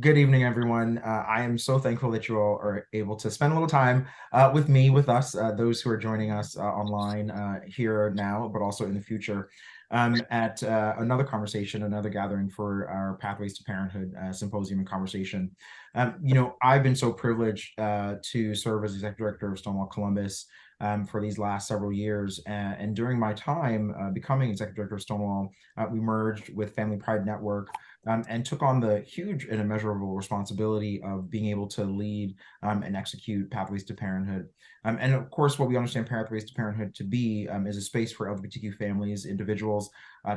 Good evening, everyone. I am so thankful that you all are able to spend a little time with us, those who are joining us online here now, but also in the future, at another conversation, another gathering for our Pathways to Parenthood symposium and conversation. I've been so privileged to serve as executive director of Stonewall Columbus for these last several years. And during my time becoming executive director of Stonewall, we merged with Family Pride Network, and took on the huge and immeasurable responsibility of being able to lead and execute Pathways to Parenthood. And of course, what we understand Pathways to Parenthood to be is a space for LGBTQ families, individuals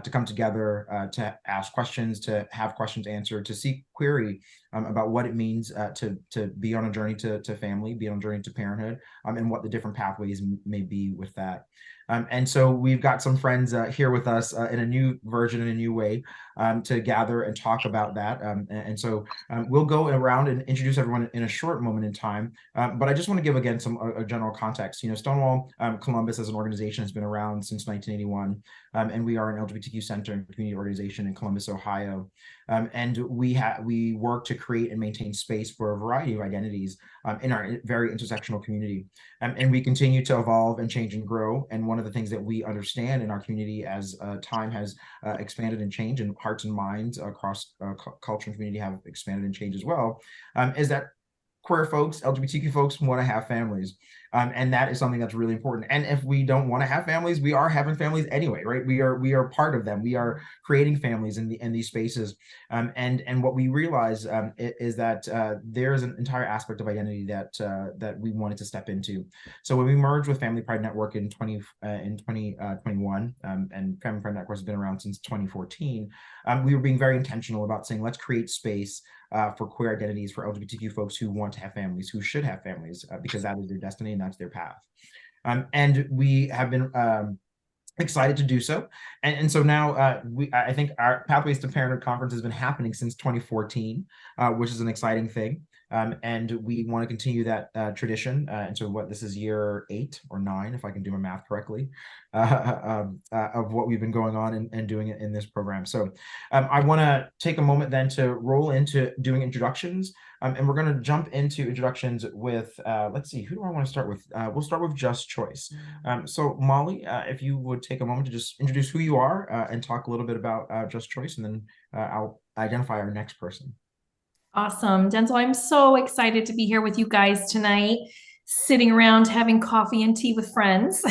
to come together, to ask questions, to have questions answered, to seek query about what it means to be on a journey to family, be on a journey to parenthood, and what the different pathways may be with that. And so we've got some friends here with us in a new version, in a new way, to gather and talk about that. So we'll go around and introduce everyone in a short moment in time. But I just want to give, again, some a general context. Stonewall Columbus as an organization has been around since 1981, and we are an LGBTQ center and community organization in Columbus, Ohio. And we work to create and maintain space for a variety of identities in our very intersectional community. And we continue to evolve and change and grow. And one of the things that we understand in our community as time has expanded and changed, and hearts and minds across culture and community have expanded and changed as well, is that queer folks, LGBTQ folks want to have families. And that is something that's really important. And if we don't want to have families, we are having families anyway, right? We are part of them. We are creating families in these spaces. And what we realize is that there's an entire aspect of identity that we wanted to step into. So when we merged with Family Pride Network in 2021, and Family Pride Network has been around since 2014, we were being very intentional about saying, let's create space for queer identities, for LGBTQ folks who want to have families, who should have families, because that is their destiny and that's their path. And we have been excited to do so. And so now I think our Pathways to Parenthood conference has been happening since 2014, which is an exciting thing. And we want to continue that tradition. And so this is year 8 or 9, if I can do my math correctly, of what we've been going on and doing it in this program. So I want to take a moment then to roll into doing introductions. And we're going to jump into introductions with, let's see, who do I want to start with? We'll start with JustChoice. So Molly, if you would take a moment to just introduce who you are and talk a little bit about JustChoice, and then I'll identify our next person. Awesome. Densil, I'm so excited to be here with you guys tonight, sitting around having coffee and tea with friends.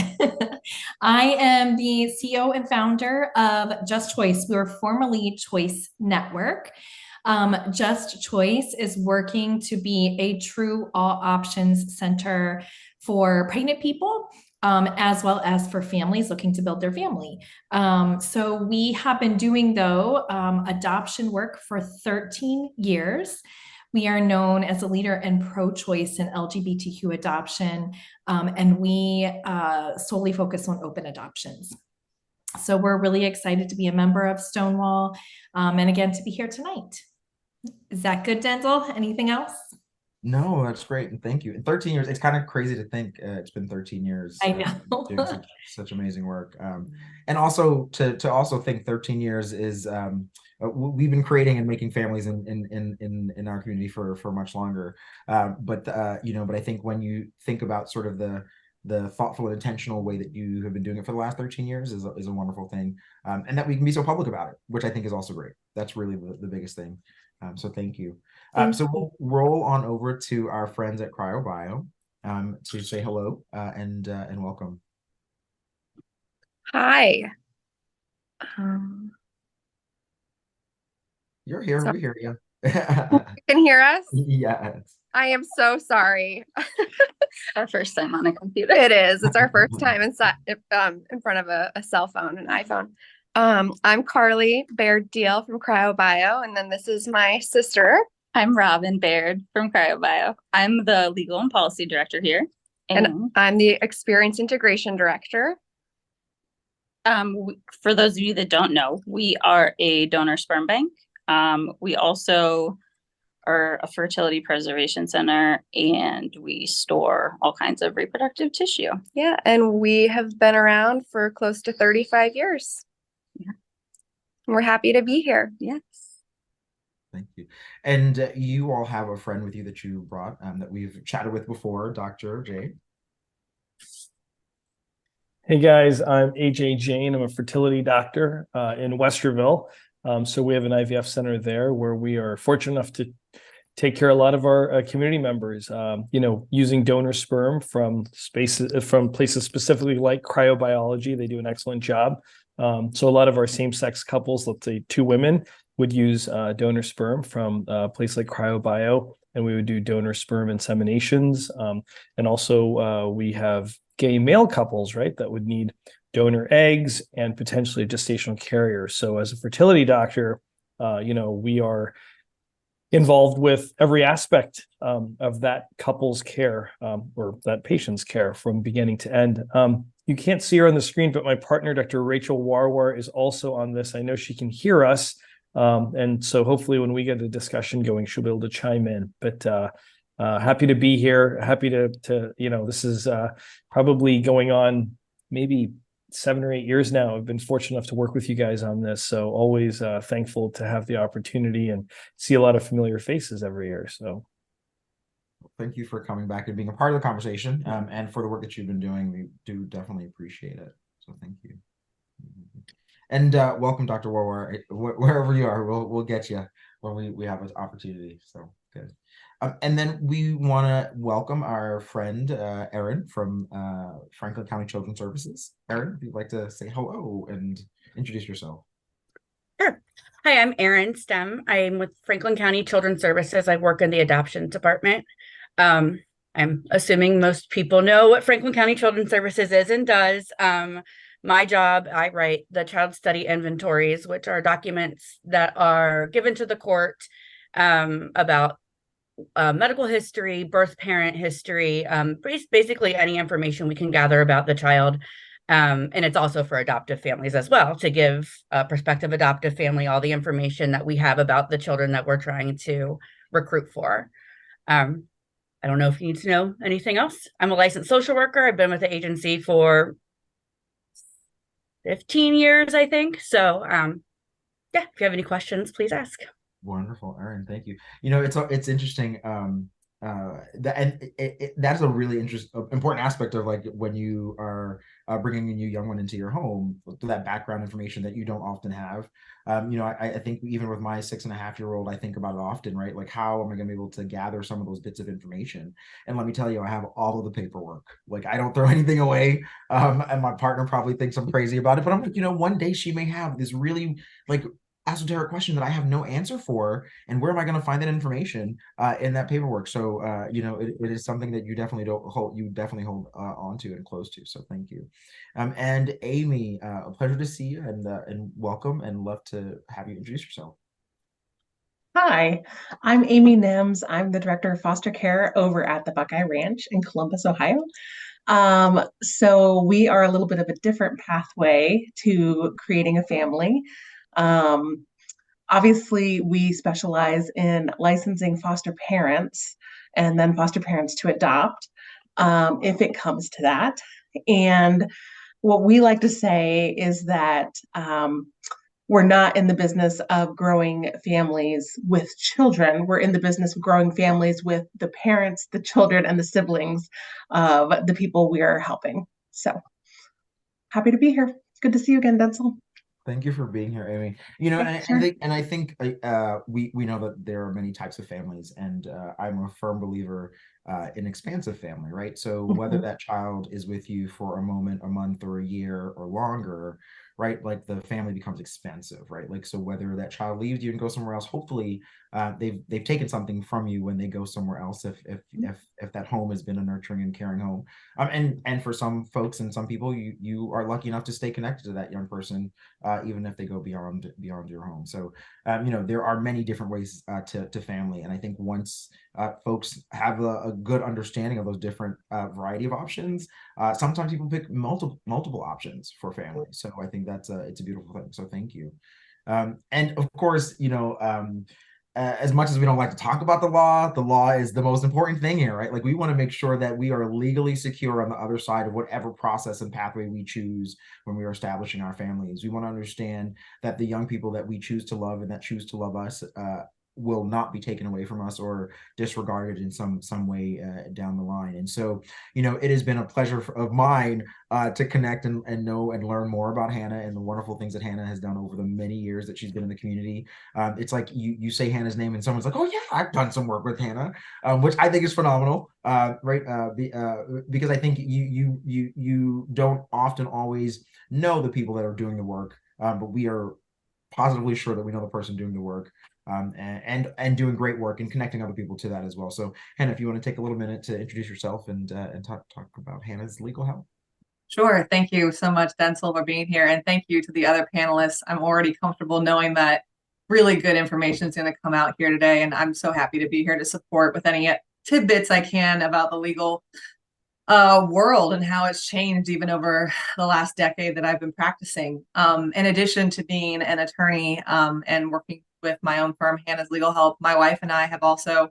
I am the CEO and founder of JustChoice. We were formerly Choice Network. JustChoice is working to be a true all options center for pregnant people, as well as for families looking to build their family. So we have been doing, though, adoption work for 13 years. We are known as a leader in pro-choice and LGBTQ adoption, and we solely focus on open adoptions. So we're really excited to be a member of Stonewall, and again, to be here tonight. Is that good, Densil? Anything else? No, that's great. And thank you. In 13 years, it's kind of crazy to think it's been 13 years. I know. Doing such amazing work. And also to also think 13 years is, we've been creating and making families in our community for much longer. But I think when you think about sort of the thoughtful and intentional way that you have been doing it for the last 13 years is a wonderful thing. And that we can be so public about it, which I think is also great. That's really the biggest thing. So thank you. So we'll roll on over to our friends at CryoBio to say hello and welcome. Hi. You're here. We hear you. You can hear us? Yes. I am so sorry. Our first time on a computer. It is. It's our first time in front of a cell phone, an iPhone. I'm Carly Baird-Deal from CryoBio, and then this is my sister. I'm Robin Baird from CryoBio. I'm the legal and policy director here. And I'm the experience integration director. For those of you that don't know, we are a donor sperm bank. We also are a fertility preservation center, and we store all kinds of reproductive tissue. Yeah, and we have been around for close to 35 years. Yeah. We're happy to be here. Yes. Thank you. And you all have a friend with you that you brought that we've chatted with before, Dr. J. Hey guys, I'm AJ Jane. I'm a fertility doctor in Westerville. So we have an IVF center there where we are fortunate enough to take care of a lot of our community members, using donor sperm from places specifically like cryobiology. They do an excellent job. So a lot of our same-sex couples, let's say 2 women, would use donor sperm from a place like Cryobio, and we would do donor sperm inseminations. And also we have gay male couples, right, that would need donor eggs and potentially a gestational carrier. So as a fertility doctor, we are involved with every aspect of that couple's care or that patient's care from beginning to end. You can't see her on the screen, but my partner, Dr. Rachel Warwar, is also on this. I know she can hear us. And so hopefully when we get the discussion going, she'll be able to chime in. But happy to be here. Happy to this is probably going on maybe 7 or 8 years now. I've been fortunate enough to work with you guys on this. So always thankful to have the opportunity and see a lot of familiar faces every year. So thank you for coming back and being a part of the conversation and for the work that you've been doing. We do definitely appreciate it. So thank you. And welcome, Dr. Warwar. Wherever you are, we'll get you when we have an opportunity. So good. And then we want to welcome our friend Erin from Franklin County Children's Services. Erin, if you'd like to say hello and introduce yourself. Sure. Hi, I'm Erin Stem. I'm with Franklin County Children's Services. I work in the adoption department. I'm assuming most people know what Franklin County Children's Services is and does. My job, I write the child study inventories, which are documents that are given to the court about medical history, birth parent history, basically any information we can gather about the child. And it's also for adoptive families as well, to give a prospective adoptive family all the information that we have about the children that we're trying to recruit for. I don't know if you need to know anything else. I'm a licensed social worker. I've been with the agency for 15 years, I think. So yeah, if you have any questions, please ask. Wonderful, Erin. Thank you. It's interesting. That's a really important aspect of like when you are bringing a new young one into your home, that background information that you don't often have. I think even with my 6.5-year-old, I think about it often, right? Like, how am I going to be able to gather some of those bits of information? And let me tell you, I have all of the paperwork. Like, I don't throw anything away. And my partner probably thinks I'm crazy about it, but I'm like, one day she may have this really like esoteric question that I have no answer for, and where am I going to find that information in that paperwork? So it is something that you definitely hold on to and close to. So thank you. And Amy, a pleasure to see you and welcome, and love to have you introduce yourself. Hi, I'm Amy Nims. I'm the Director of Foster Care over at the Buckeye Ranch in Columbus, Ohio. So we are a little bit of a different pathway to creating a family. Obviously, we specialize in licensing foster parents and then foster parents to adopt, if it comes to that. And what we like to say is that we're not in the business of growing families with children. We're in the business of growing families with the parents, the children, and the siblings of the people we are helping. So happy to be here. Good to see you again, Densil. Thank you for being here, Amy. I think we know that there are many types of families, and I'm a firm believer in expansive family, right? So whether that child is with you for a moment, a month, or a year or longer, right? Like, the family becomes expansive, right? Like, so whether that child leaves you and goes somewhere else, hopefully they've taken something from you when they go somewhere else, if that home has been a nurturing and caring home. And for some folks and some people, you are lucky enough to stay connected to that young person, even if they go beyond your home. So there are many different ways to family, and I think once folks have a good understanding of those different variety of options, sometimes people pick multiple options for family. So I think it's a beautiful thing. So thank you. And of course, as much as we don't like to talk about the law is the most important thing here, right? Like, we want to make sure that we are legally secure on the other side of whatever process and pathway we choose when we are establishing our families. We want to understand that the young people that we choose to love and that choose to love us will not be taken away from us or disregarded in some way down the line. And so, it has been a pleasure of mine to connect and know and learn more about Hannah and the wonderful things that Hannah has done over the many years that she's been in the community. It's like you say Hannah's name and someone's like, oh yeah, I've done some work with Hannah, which I think is phenomenal, right? Because I think you don't often always know the people that are doing the work, but we are positively sure that we know the person doing the work, and doing great work and connecting other people to that as well. So Hannah, if you want to take a little minute to introduce yourself and talk about Hannah's legal help. Sure. Thank you so much, Densil, for being here. And thank you to the other panelists. I'm already comfortable knowing that really good information is going to come out here today. And I'm so happy to be here to support with any tidbits I can about the legal world and how it's changed even over the last decade that I've been practicing. In addition to being an attorney and working with my own firm, Hannah's Legal Help, my wife and I have also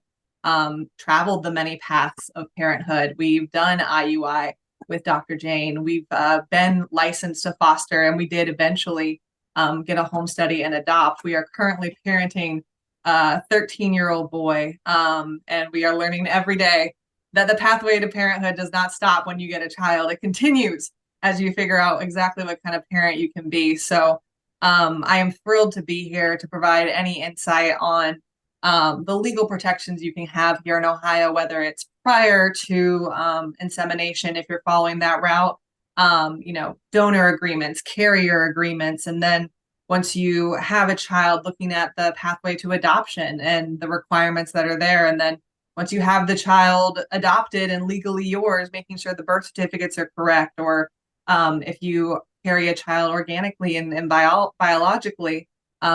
traveled the many paths of parenthood. We've done IUI with Dr. Jane. We've been licensed to foster, and we did eventually get a home study and adopt. We are currently parenting a 13-year-old boy, and we are learning every day that the pathway to parenthood does not stop when you get a child. It continues as you figure out exactly what kind of parent you can be. So I am thrilled to be here to provide any insight on the legal protections you can have here in Ohio, whether it's prior to insemination, if you're following that route, donor agreements, carrier agreements, and then once you have a child, looking at the pathway to adoption and the requirements that are there. And then once you have the child adopted and legally yours, making sure the birth certificates are correct, or if you carry a child organically and biologically,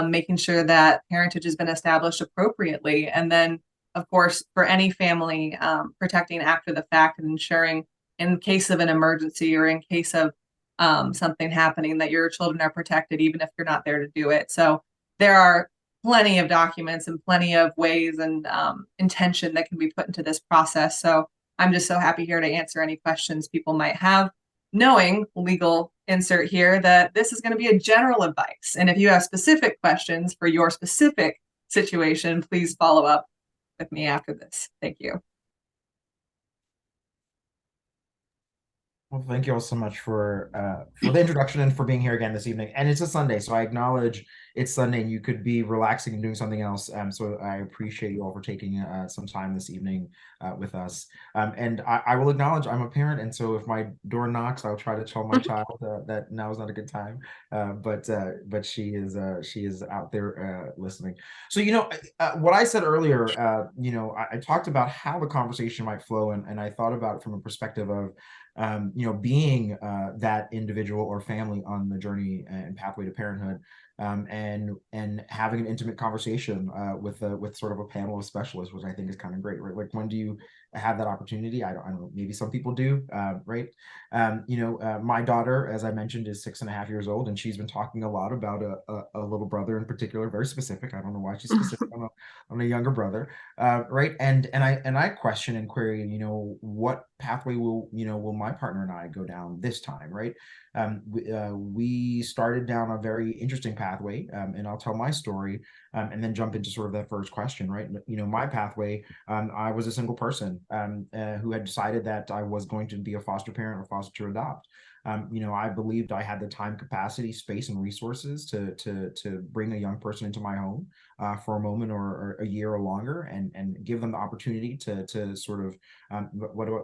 making sure that parentage has been established appropriately. And then, of course, for any family, protecting after the fact and ensuring in case of an emergency or in case of something happening that your children are protected, even if you're not there to do it. So there are plenty of documents and plenty of ways and intention that can be put into this process. So I'm just so happy here to answer any questions people might have, knowing, legal insert here, that this is going to be a general advice. And if you have specific questions for your specific situation, please follow up with me after this. Thank you. Well, thank you all so much for the introduction and for being here again this evening. And it's a Sunday, so I acknowledge it's Sunday and you could be relaxing and doing something else. So I appreciate you all for taking some time this evening with us. And I will acknowledge I'm a parent, and so if my door knocks, I'll try to tell my child that now is not a good time. But she is out there listening. So what I said earlier, I talked about how the conversation might flow, and I thought about it from a perspective of being that individual or family on the journey and pathway to parenthood, and having an intimate conversation with sort of a panel of specialists, which I think is kind of great, right? Like, when do you have that opportunity? I don't know, maybe some people do, right? My daughter, as I mentioned, is 6.5 years old, and she's been talking a lot about a little brother in particular, very specific. I don't know why she's specific on a younger brother, right? And I question and query, what pathway will my partner and I go down this time, right? We started down a very interesting pathway, and I'll tell my story, and then jump into sort of that first question, right? My pathway, I was a single person who had decided that I was going to be a foster parent or foster to adopt. I believed I had the time, capacity, space, and resources to bring a young person into my home for a moment or a year or longer, and give them the opportunity to sort of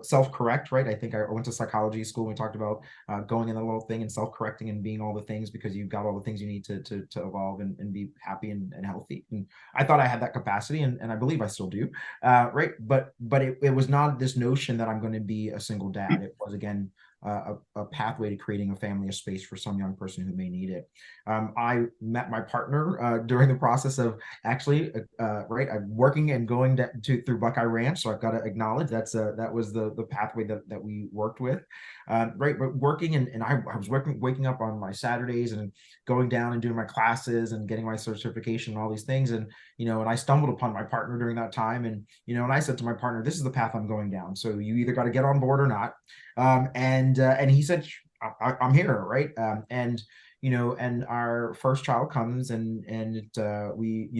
self-correct, right? I think I went to psychology school. And we talked about going in a little thing and self-correcting and being all the things, because you've got all the things you need to evolve and be happy and healthy. And I thought I had that capacity, and I believe I still do, right? But it was not this notion that I'm going to be a single dad. It was, again, a pathway to creating a family, a space for some young person who may need it. I met my partner during the process of actually I'm working and going through Buckeye Ranch, so I've got to acknowledge that was the pathway that we worked with, right? But working and I was waking up on my Saturdays and going down and doing my classes and getting my certification and all these things, and and I stumbled upon my partner during that time, and and I said to my partner, this is the path I'm going down, so you either got to get on board or not. And he said, I'm here, right? And and our first child comes we,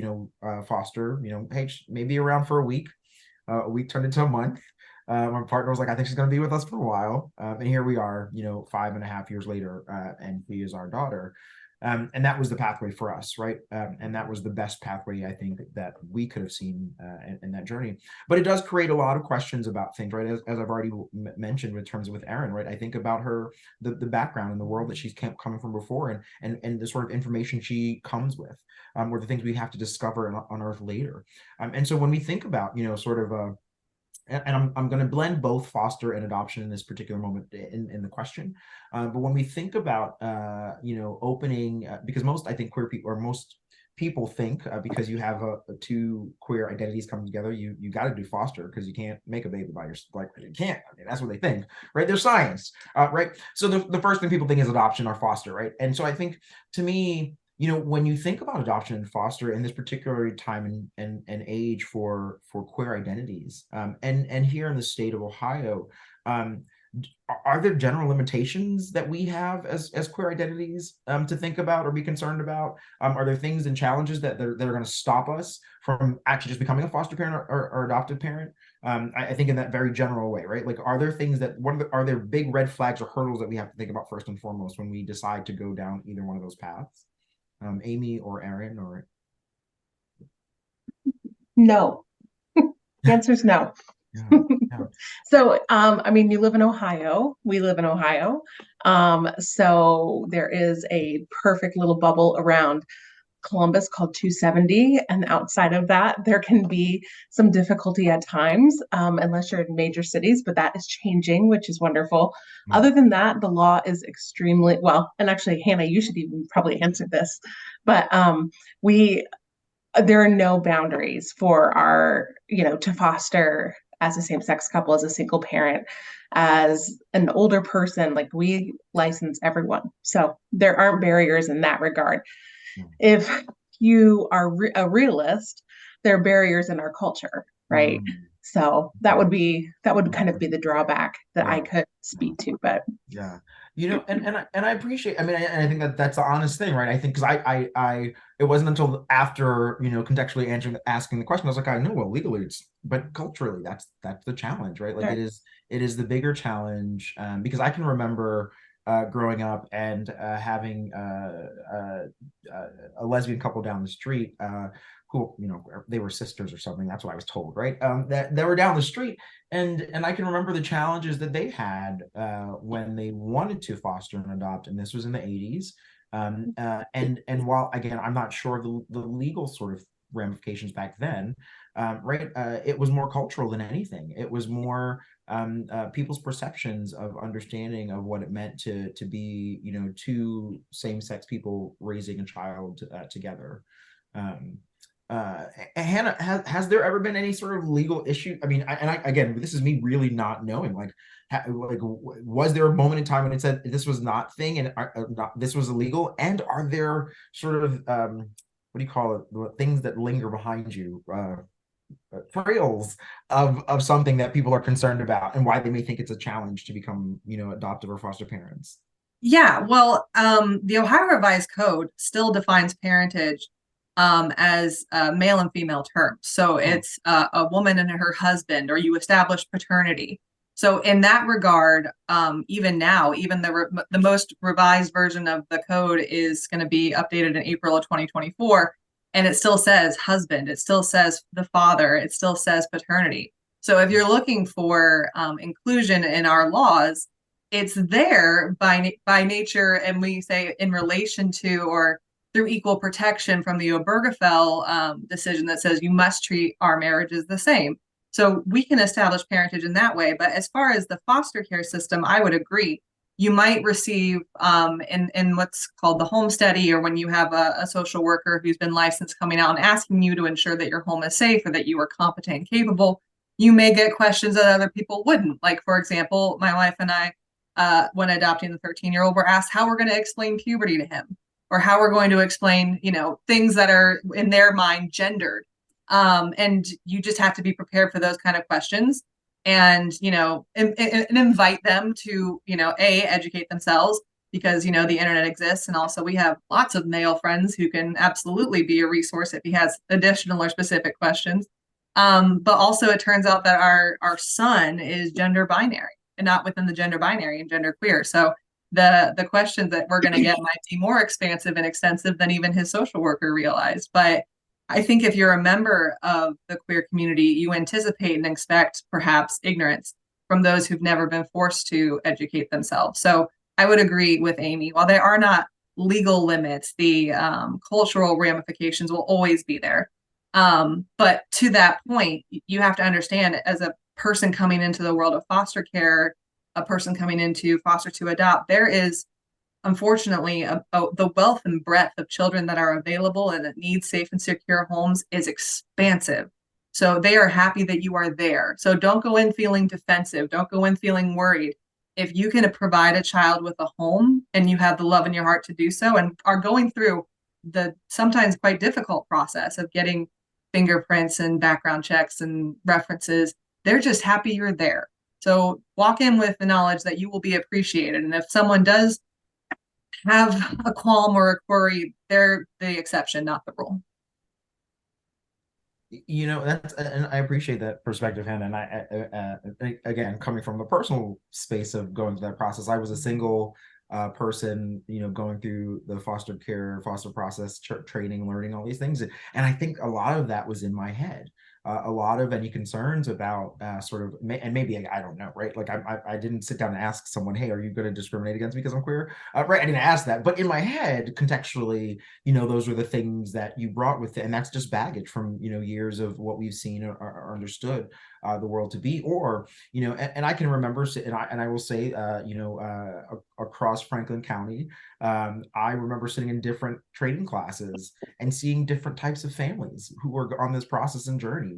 foster, hey, maybe around for a week. A week turned into a month. My partner was like, I think she's going to be with us for a while. And here we are, 5.5 years later, and she is our daughter. And that was the pathway for us, right? And that was the best pathway, I think, that we could have seen in that journey. But it does create a lot of questions about things, right? As I've already mentioned in terms of with Erin, right? I think about the background and the world that she's coming from before, and the sort of information she comes with, or the things we have to discover and unearth later. And so when we think about, sort of and I'm going to blend both foster and adoption in this particular moment in the question. But when we think about, opening, because I think queer people, or most people think, because you have two queer identities coming together, you got to do foster because you can't make a baby by yourself. Like, you can't. I mean, that's what they think, right? There's science, right? So the first thing people think is adoption or foster, right? And so I think, to me, when you think about adoption and foster in this particular time and age for queer identities, and here in the state of Ohio, are there general limitations that we have as queer identities to think about or be concerned about? Are there things and challenges that are going to stop us from actually just becoming a foster parent or adoptive parent? I think in that very general way, right? Like, are there things are there big red flags or hurdles that we have to think about first and foremost when we decide to go down either one of those paths? Amy or Erin, or No. The answer is no. yeah. So, I mean, you live in Ohio. We live in Ohio. So there is a perfect little bubble around Columbus called 270. And outside of that, there can be some difficulty at times, unless you're in major cities, but that is changing, which is wonderful. Other than that, the law is extremely well, and actually, Hannah, you should even probably answer this, but there are no boundaries for our, to foster as a same-sex couple, as a single parent, as an older person. Like, we license everyone. So there aren't barriers in that regard. If you are a realist, there are barriers in our culture, right? So that would kind of be the drawback that I could speak to. But yeah, and I appreciate. I mean, I think that's the honest thing, right? I think because I it wasn't until after contextually asking the question, I was like, I know, well, legally but culturally, that's the challenge, right? Like, it is the bigger challenge, because I can remember growing up and having a lesbian couple down the street who, they were sisters or something. That's what I was told, right? That they were down the street, and I can remember the challenges that they had when they wanted to foster and adopt, and this was in the 80s. And while, again, I'm not sure of the legal sort of ramifications back then, right? It was more cultural than anything. It was more people's perceptions of understanding of what it meant to be, two same-sex people raising a child together. Hannah, has there ever been any sort of legal issue? I mean, again, this is me really not knowing. Like, was there a moment in time when it said this was not thing and this was illegal? And are there sort of what do you call it? Things that linger behind you, trails of something that people are concerned about and why they may think it's a challenge to become, adoptive or foster parents? Yeah, well, the Ohio Revised Code still defines parentage as male and female terms. So it's a woman and her husband, or you establish paternity. So in that regard, even now, even the most revised version of the code is going to be updated in April of 2024, and it still says husband, it still says the father, it still says paternity. So if you're looking for inclusion in our laws, it's there by nature, and we say in relation to or through equal protection from the Obergefell decision that says you must treat our marriages the same. So we can establish parentage in that way. But as far as the foster care system, I would agree. You might receive in what's called the home study, or when you have a social worker who's been licensed coming out and asking you to ensure that your home is safe or that you are competent and capable, you may get questions that other people wouldn't. Like, for example, my wife and I, when adopting the 13-year-old, were asked how we're going to explain puberty to him, or how we're going to explain, things that are in their mind gendered. And you just have to be prepared for those kind of questions, and, and invite them to, educate themselves, because, you know, the internet exists. And also we have lots of male friends who can absolutely be a resource if he has additional or specific questions. But also it turns out that our son is gender binary and not within the gender binary and gender queer. So the questions that we're going to get might be more expansive and extensive than even his social worker realized. But I think if you're a member of the queer community, you anticipate and expect perhaps ignorance from those who've never been forced to educate themselves. So I would agree with Amy. While there are not legal limits, the cultural ramifications will always be there. But to that point, you have to understand, as a person coming into the world of foster care, a person coming into foster to adopt, there is unfortunately the wealth and breadth of children that are available and that need safe and secure homes is expansive. So they are happy that you are there. So don't go in feeling defensive. Don't go in feeling worried. If you can provide a child with a home and you have the love in your heart to do so, and are going through the sometimes quite difficult process of getting fingerprints and background checks and references, they're just happy you're there. So walk in with the knowledge that you will be appreciated. And if someone does have a qualm or a query, they're the exception, not the rule. You know, that's, and I appreciate that perspective, Hannah. And I again, coming from the personal space of going through that process, I was a single person, you know, going through the foster care, foster process, training, learning all these things. And I think a lot of that was in my head. A lot of any concerns about sort of, and maybe I don't know, right? Like I didn't sit down and ask someone, hey, are you going to discriminate against me because I'm queer? Right, I didn't ask that, but in my head, contextually, you know, those were the things that you brought with it, and that's just baggage from, you know, years of what we've seen or understood the world to be, or, you know, and I can remember, and I will say, you know, across Franklin County, I remember sitting in different training classes and seeing different types of families who were on this process and journey,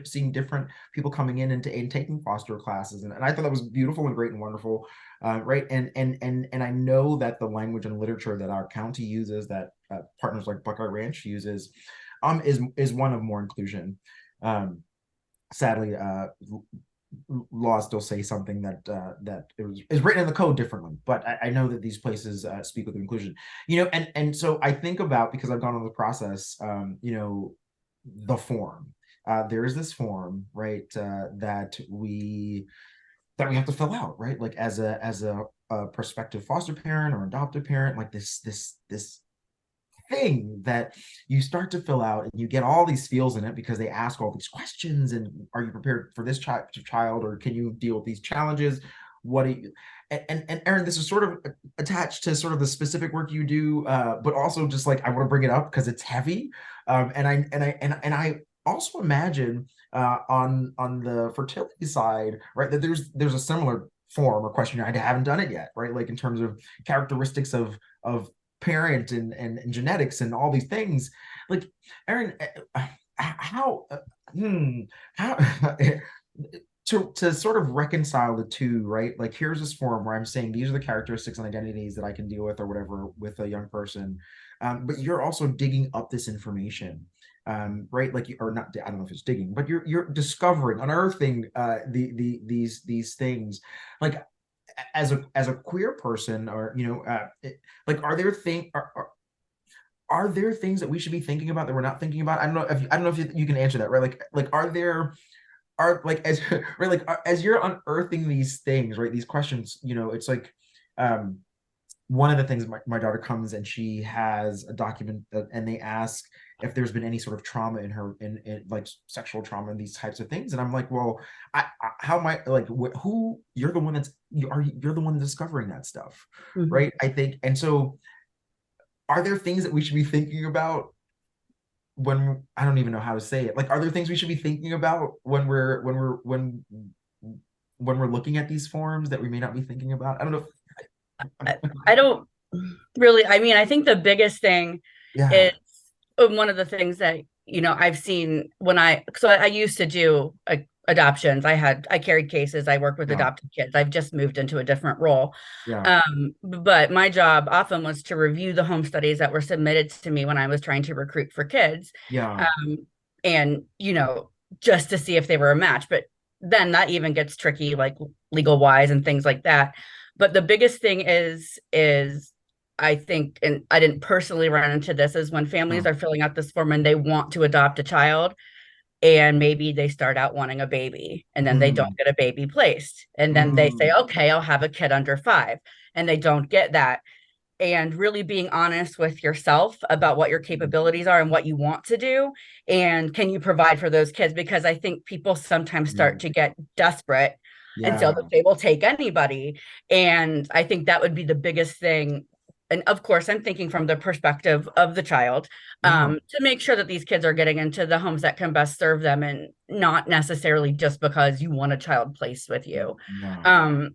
seeing different people coming in and taking foster classes, and I thought that was beautiful and great and wonderful, right? And I know that the language and literature that our county uses, that partners like Buckeye Ranch uses, is one of more inclusion. Sadly, laws still say something that is written in the code differently, but I know that these places speak with inclusion, you know, and so I think about, because I've gone on the process, you know, the form. There is this form, right, that we have to fill out, right, like as a prospective foster parent or adoptive parent, like this thing that you start to fill out, and you get all these feels in it because they ask all these questions. And are you prepared for this child, or can you deal with these challenges? What do you, and Erin, this is sort of attached to sort of the specific work you do, but also just like I want to bring it up because it's heavy, and I also imagine on the fertility side, right, that there's a similar form or question. I haven't done it yet, right, like in terms of characteristics of parent and genetics and all these things. Like, Erin, how to sort of reconcile the two, right? Like, here's this form where I'm saying these are the characteristics and identities that I can deal with or whatever with a young person, but you're also digging up this information, right? Like, or not, I don't know if it's digging, but you're discovering, unearthing these things. Like, as a queer person, or, you know, like, are there things that we should be thinking about that we're not thinking about? I don't know if you can answer that, right? Like as right, like, as you're unearthing these things, right, these questions, you know, it's like, one of the things, my daughter comes and she has a document and they ask if there's been any sort of trauma in her, in like sexual trauma and these types of things. And I'm like, well, how am I, like, who, you're the one you're the one discovering that stuff, Mm-hmm. right? I think. And so are there things that we should be thinking about when, I don't even know how to say it. Like, are there things we should be thinking about when we're looking at these forms that we may not be thinking about? I don't know. I don't really, I mean, I think the biggest thing is one of the things that, you know, I've seen when I used to do adoptions. I carried cases. I worked with adopted kids. I've just moved into a different role. But my job often was to review the home studies that were submitted to me when I was trying to recruit for kids. And, you know, just to see if they were a match. But then that even gets tricky, like legal wise and things like that. But the biggest thing is I think, and I didn't personally run into this, is when families are filling out this form and they want to adopt a child, and maybe they start out wanting a baby and then they don't get a baby placed. And then they say, okay, I'll have a kid under 5, and they don't get that. And really being honest with yourself about what your capabilities are and what you want to do. And can you provide for those kids? Because I think people sometimes start to get desperate and feel that they will take anybody. And I think that would be the biggest thing. And of course, I'm thinking from the perspective of the child, to make sure that these kids are getting into the homes that can best serve them, and not necessarily just because you want a child placed with you.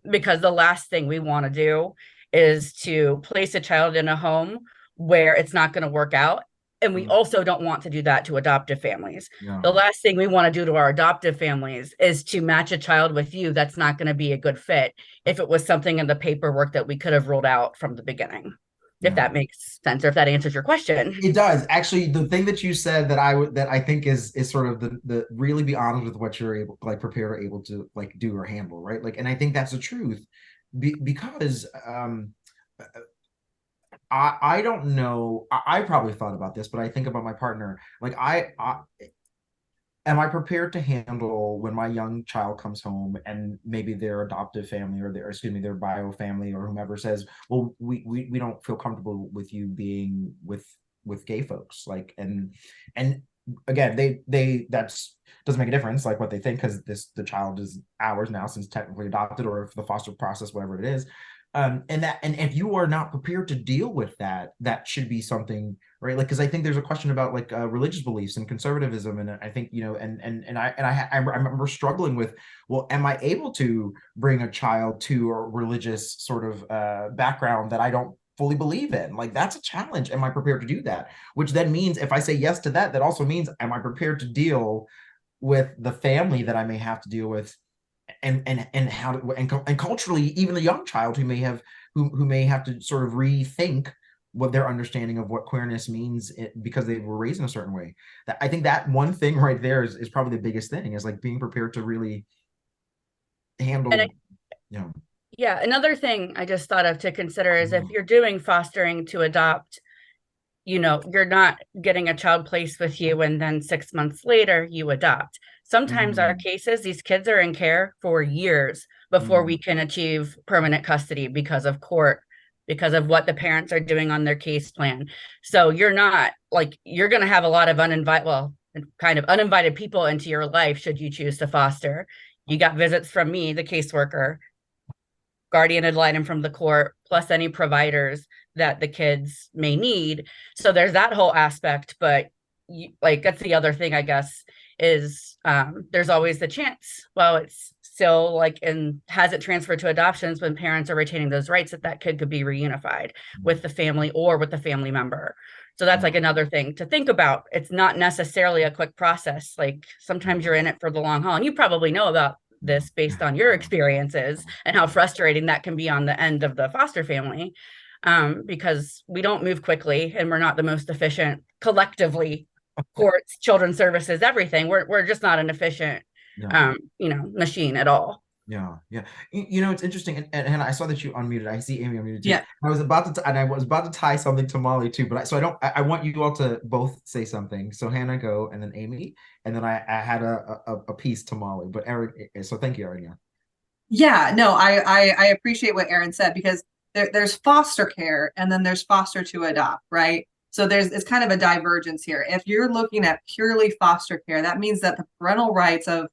Because the last thing we want to do is to place a child in a home where it's not going to work out. And we also don't want to do that to adoptive families. The last thing we want to do to our adoptive families is to match a child with you that's not going to be a good fit if it was something in the paperwork that we could have ruled out from the beginning. If that makes sense, or if that answers your question. It does. Actually, the thing that you said that I think is sort of the really be honest with what you're able, like, prepared or able to, like, do or handle, right? Like, and I think that's the truth, because I don't know. I probably thought about this, but I think about my partner. Like, am I prepared to handle when my young child comes home and maybe their adoptive family or their bio family or whomever says, well, we don't feel comfortable with you being with gay folks. Like, and again, they that's doesn't make a difference, like, what they think, because the child is ours now since technically adopted, or if the foster process, whatever it is. And if you are not prepared to deal with that, that should be something, right? Like, because I think there's a question about, like, religious beliefs and conservatism, and I think, I remember struggling with, well, am I able to bring a child to a religious sort of background that I don't fully believe in? Like, that's a challenge. Am I prepared to do that? Which then means, if I say yes to that, that also means, am I prepared to deal with the family that I may have to deal with, and how to, and culturally, even the young child who may have to sort of rethink what their understanding of what queerness means, because they were raised in a certain way. That, I think that one thing right there is probably the biggest thing, is like being prepared to really handle, Yeah, another thing I just thought of to consider is, if you're doing fostering to adopt, you're not getting a child placed with you and then 6 months later you adopt. Sometimes our cases, these kids are in care for years before we can achieve permanent custody because of court, because of what the parents are doing on their case plan. So you're not, like, you're going to have a lot of uninvited people into your life should you choose to foster. You got visits from me, the caseworker, guardian ad litem from the court, plus any providers that the kids may need. So there's that whole aspect. But that's the other thing, I guess, is there's always the chance, well, it's still like, and hasn't transferred to adoptions, when parents are retaining those rights, that kid could be reunified with the family or with the family member. So that's like another thing to think about. It's not necessarily a quick process. Like, sometimes you're in it for the long haul, and you probably know about this based on your experiences and how frustrating that can be on the end of the foster family, because we don't move quickly, and we're not the most efficient collectively. Courts, children's services, everything. We're just not an efficient, machine at all. Yeah. It's interesting, and Hannah, I saw that you unmuted. I see Amy unmuted too. Yeah. I was about to tie something to Molly too, but I want you all to both say something. So Hannah, go, and then Amy, and then I had a piece to Molly. But Eric, so thank you, Erin. Yeah, no, I appreciate what Erin said, because there's foster care and then there's foster to adopt, right? So it's kind of a divergence here. If you're looking at purely foster care, that means that the parental rights of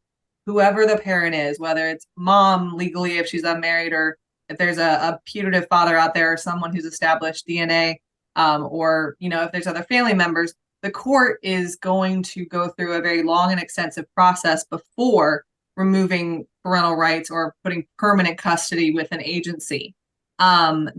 whoever the parent is, whether it's mom legally if she's unmarried, or if there's a putative father out there, or someone who's established DNA, or if there's other family members, the court is going to go through a very long and extensive process before removing parental rights or putting permanent custody with an agency.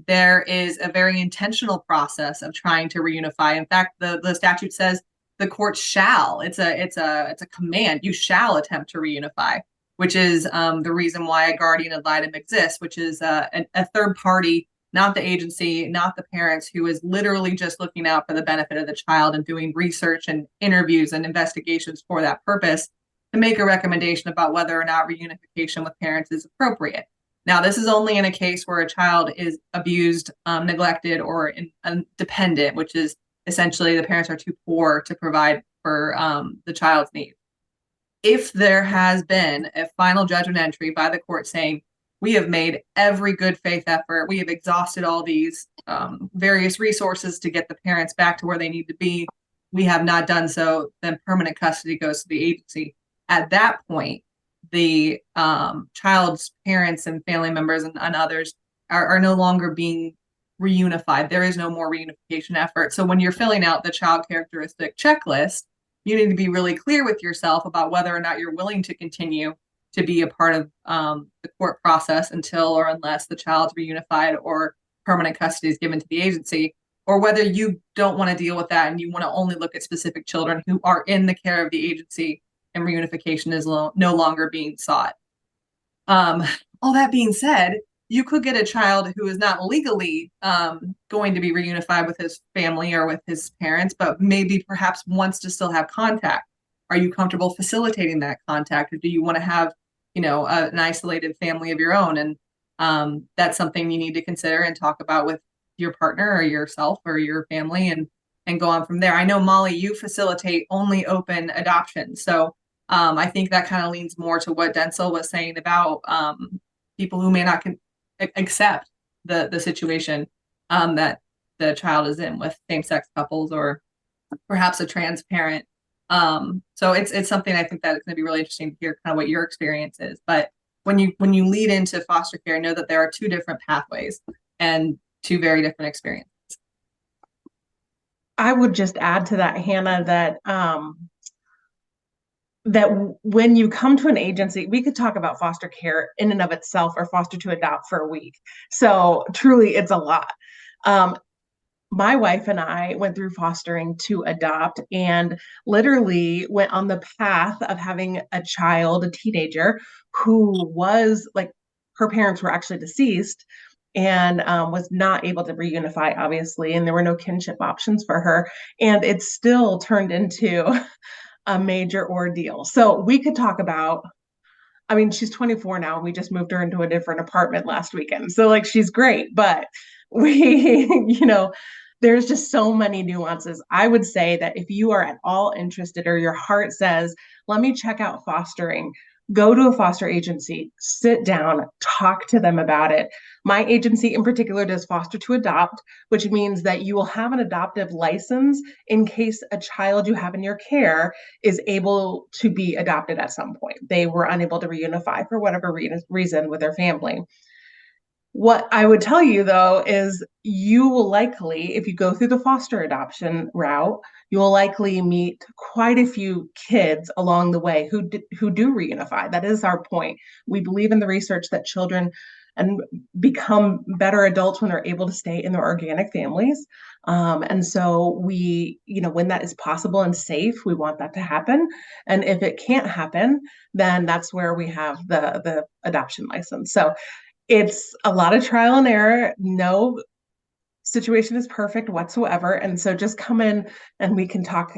There is a very intentional process of trying to reunify. In fact, the statute says the court shall. It's a command. You shall attempt to reunify, which is the reason why a guardian ad litem exists, which is a third party, not the agency, not the parents, who is literally just looking out for the benefit of the child and doing research and interviews and investigations for that purpose, to make a recommendation about whether or not reunification with parents is appropriate. Now, this is only in a case where a child is abused, neglected, or dependent, which is essentially the parents are too poor to provide for the child's needs. If there has been a final judgment entry by the court saying, we have made every good faith effort, we have exhausted all these various resources to get the parents back to where they need to be, we have not done so, then permanent custody goes to the agency. At that point, the child's parents and family members and others are no longer being reunified. There is no more reunification effort. So when you're filling out the child characteristic checklist, you need to be really clear with yourself about whether or not you're willing to continue to be a part of the court process until or unless the child's reunified or permanent custody is given to the agency, or whether you don't want to deal with that and you want to only look at specific children who are in the care of the agency and reunification is no longer being sought. All that being said, you could get a child who is not legally going to be reunified with his family or with his parents, but maybe perhaps wants to still have contact. Are you comfortable facilitating that contact, or do you want to have, an isolated family of your own? And that's something you need to consider and talk about with your partner or yourself or your family, and go on from there. I know, Molly, you facilitate only open adoption. So I think that kind of leans more to what Densil was saying about people who may not accept the situation that the child is in with same-sex couples or perhaps a trans parent. So it's something I think that it's going to be really interesting to hear kind of what your experience is. But when you lead into foster care, know that there are two different pathways and two very different experiences. I would just add to that, Hannah, that that when you come to an agency, we could talk about foster care in and of itself or foster to adopt for a week. So truly, it's a lot. My wife and I went through fostering to adopt and literally went on the path of having a child, a teenager, who was like, her parents were actually deceased and was not able to reunify, obviously, and there were no kinship options for her. And it still turned into a major ordeal. So we could talk about, I mean, she's 24 now. We just moved her into a different apartment last weekend. So like, she's great, but we, there's just so many nuances. I would say that if you are at all interested or your heart says, let me check out fostering, go to a foster agency, sit down, talk to them about it. My agency in particular does foster to adopt, which means that you will have an adoptive license in case a child you have in your care is able to be adopted at some point. They were unable to reunify for whatever reason with their family. What I would tell you, though, is you will likely, if you go through the foster adoption route, you will likely meet quite a few kids along the way who do reunify. That is our point. We believe in the research that children and become better adults when they're able to stay in their organic families. And so we, when that is possible and safe, we want that to happen. And if it can't happen, then that's where we have the adoption license. So it's a lot of trial and error. No situation is perfect whatsoever. And so just come in and we can talk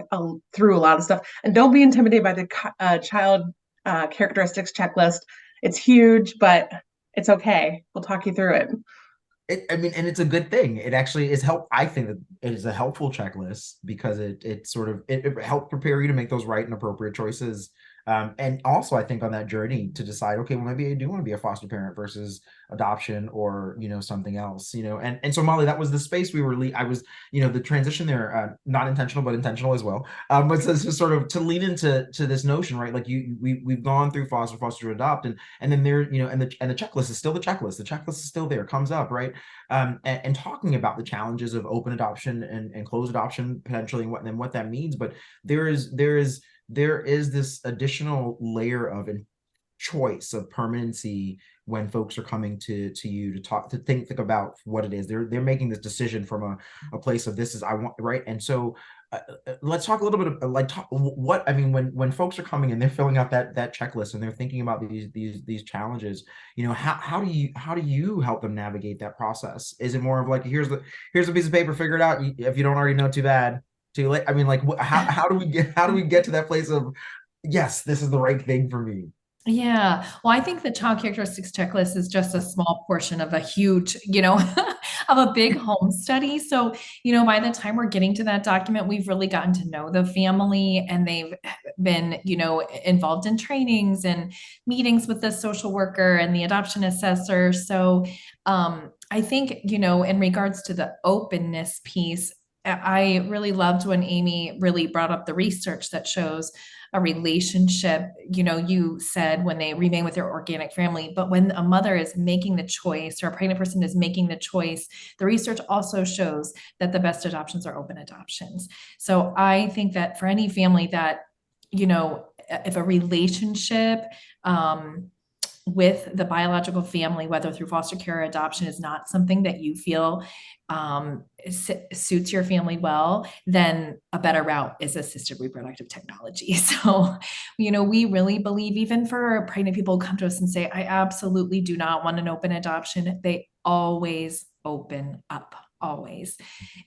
through a lot of stuff. And don't be intimidated by the child characteristics checklist. It's huge, but it's okay. We'll talk you through it. And it's a good thing. It actually is I think that it is a helpful checklist because it helps prepare you to make those right and appropriate choices. And also, I think on that journey to decide, okay, well, maybe I do want to be a foster parent versus adoption or, something else, and so Molly, that was the space we were, I was, the transition there, not intentional, but intentional as well. But so sort of to lean into this notion, right? Like we've gone through foster to adopt and then there, and the checklist is still the checklist. The checklist is still there, comes up, right? And talking about the challenges of open adoption and closed adoption potentially and what that means. But there is this additional layer of choice of permanency when folks are coming to you to talk, to think about what it is. They're making this decision from a place of this is I want, right? And so let's talk a little bit of when folks are coming and they're filling out that checklist and they're thinking about these challenges, how do you help them navigate that process? Is it more of like, here's a piece of paper, figure it out. If you don't already know, too bad. Too late. I mean, like, how do we get to that place of, yes, this is the right thing for me? Yeah. Well, I think the child characteristics checklist is just a small portion of a huge, of a big home study. So, by the time we're getting to that document, we've really gotten to know the family, and they've been, involved in trainings and meetings with the social worker and the adoption assessor. So, I think, in regards to the openness piece, I really loved when Amy really brought up the research that shows a relationship, you said when they remain with their organic family, but when a mother is making the choice or a pregnant person is making the choice, the research also shows that the best adoptions are open adoptions. So I think that for any family that, if a relationship, with the biological family, whether through foster care or adoption, is not something that you feel suits your family well, then a better route is assisted reproductive technology. So, we really believe, even for pregnant people who come to us and say, I absolutely do not want an open adoption, they always open up. Always.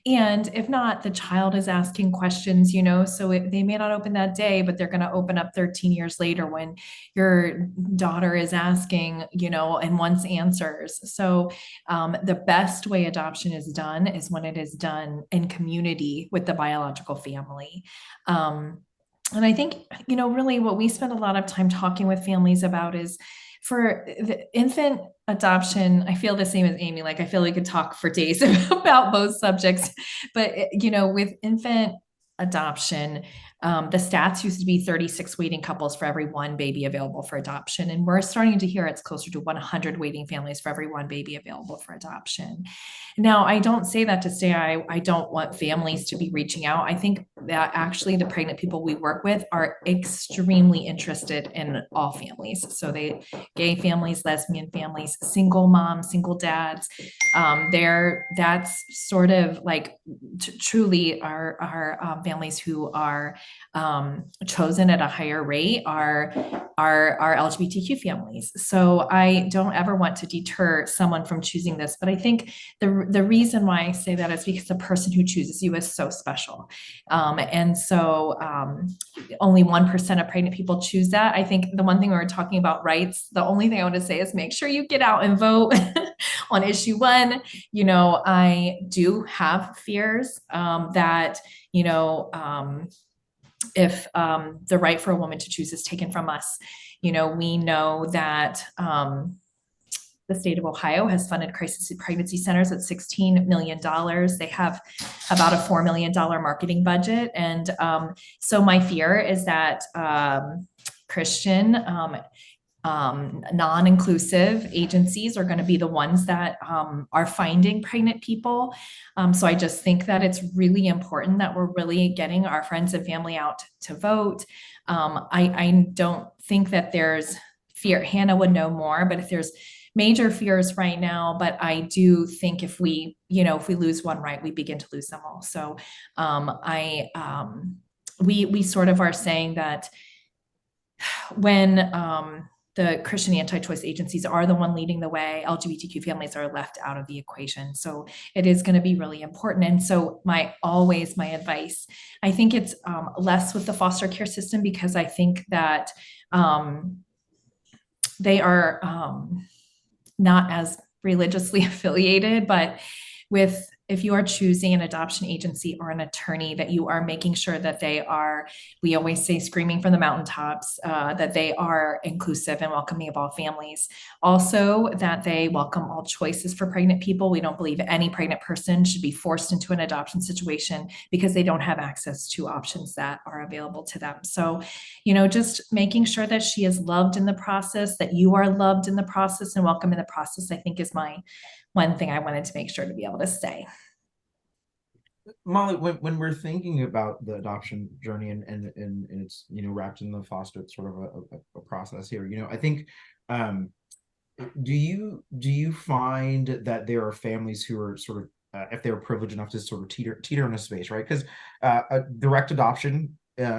And if not, the child is asking questions, so they may not open that day, but they're going to open up 13 years later when your daughter is asking, and wants answers. So the best way adoption is done is when it is done in community with the biological family. And I think, really what we spend a lot of time talking with families about is, for the infant adoption, I feel the same as Amy. Like, I feel we could talk for days about both subjects, but with infant adoption, the stats used to be 36 waiting couples for every one baby available for adoption. And we're starting to hear it's closer to 100 waiting families for every one baby available for adoption. Now, I don't say that to say I don't want families to be reaching out. I think that actually the pregnant people we work with are extremely interested in all families. So gay families, lesbian families, single moms, single dads, that's sort of like truly our families who are chosen at a higher rate are LGBTQ families. So I don't ever want to deter someone from choosing this, but I think the reason why I say that is because the person who chooses you is so special. And so only 1% of pregnant people choose that. I think the one thing we were talking about rights, the only thing I want to say is make sure you get out and vote on issue 1. I do have fears that, if the right for a woman to choose is taken from us, we know that the state of Ohio has funded crisis pregnancy centers at $16 million. They have about a $4 million marketing budget. And so my fear is that Christian non-inclusive agencies are going to be the ones that are finding pregnant people. So I just think that it's really important that we're really getting our friends and family out to vote. I don't think that there's fear. Hannah would know more, but if there's major fears right now, but I do think if we lose one right, we begin to lose them all. So we sort of are saying that when the Christian anti-choice agencies are the one leading the way, LGBTQ families are left out of the equation. So it is going to be really important. And so my advice, I think it's less with the foster care system, because I think that they are not as religiously affiliated, but if you are choosing an adoption agency or an attorney, that you are making sure that they are, we always say screaming from the mountaintops, that they are inclusive and welcoming of all families. Also, that they welcome all choices for pregnant people. We don't believe any pregnant person should be forced into an adoption situation because they don't have access to options that are available to them. So, just making sure that she is loved in the process, that you are loved in the process and welcome in the process, I think is my one thing I wanted to make sure to be able to say. Molly, when we're thinking about the adoption journey and it's wrapped in the foster sort of a process here, I think do you find that there are families who are sort of if they're privileged enough to sort of teeter in a space, right? Because a direct adoption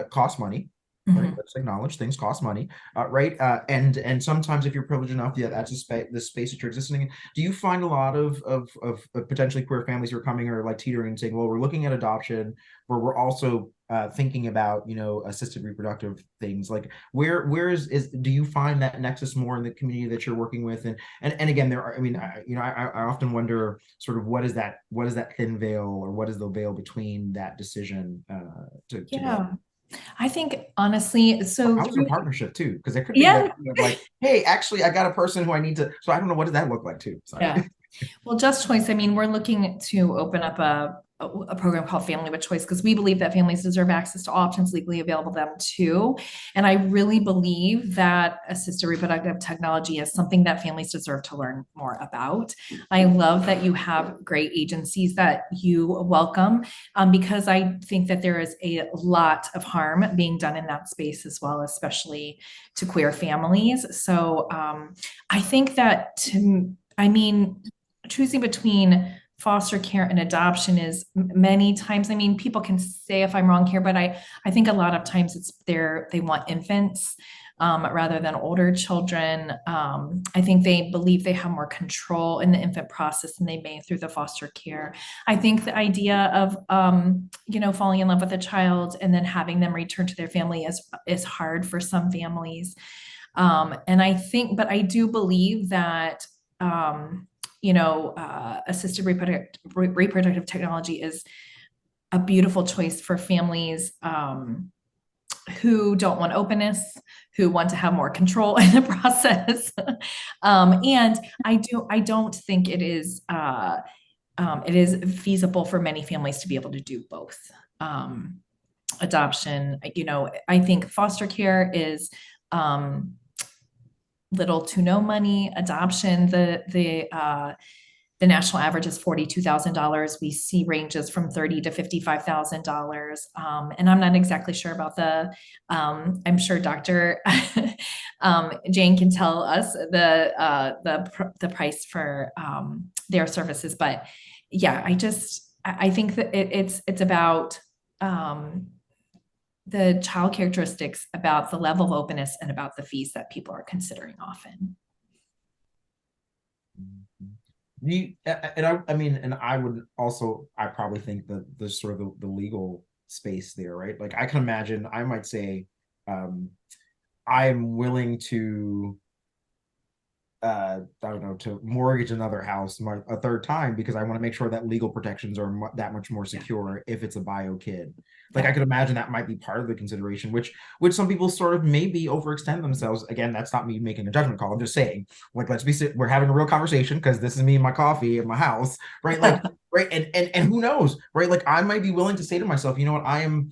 costs money. Right, let's acknowledge things cost money, right? And sometimes if you're privileged enough, yeah, that's the space that you're existing in. Do you find a lot of potentially queer families who are coming or like teetering and saying, well, we're looking at adoption, but we're also thinking about, you know, assisted reproductive things? Like where is do you find that nexus more in the community that you're working with? And again, there are, I mean, I often wonder sort of what is that thin veil, or what is the veil between that decision to Yeah. I think honestly, so how's your partnership too? Because there could be that kind of like, hey, actually, I got a person who I need to. So I don't know, what does that look like too? Sorry. Yeah. Well, JustChoice, I mean, we're looking to open up a program called Family with Choice, because we believe that families deserve access to options legally available to them too. And I really believe that assisted reproductive technology is something that families deserve to learn more about. I love that you have great agencies that you welcome, because I think that there is a lot of harm being done in that space as well, especially to queer families. So I think that choosing between foster care and adoption is many times, I mean, people can say if I'm wrong here, but I think a lot of times they want infants rather than older children. I think they believe they have more control in the infant process than they may through the foster care. I think the idea of, falling in love with a child and then having them return to their family is hard for some families. And but I do believe that, assisted reproductive technology is a beautiful choice for families who don't want openness, who want to have more control in the process. And I don't think it is feasible for many families to be able to do both. Adoption, I think foster care is little to no money. Adoption, the national average is $42,000. We see ranges from $30,000 to $55,000. And I'm not exactly sure about I'm sure Dr. Jane can tell us the price for their services. But yeah, I think that it's about the child characteristics, about the level of openness, and about the fees that people are considering often. I would also, I probably think that there's sort of the legal space there, right? Like I can imagine, I might say, I'm willing to, I don't know, to mortgage another house a third time because I want to make sure that legal protections are that much more secure if it's a bio kid. Like I could imagine that might be part of the consideration, which some people sort of maybe overextend themselves. Again, that's not me making a judgment call. I'm just saying, like, we're having a real conversation because this is me and my coffee in my house, right? Like, right. And who knows, right? Like I might be willing to say to myself, you know what,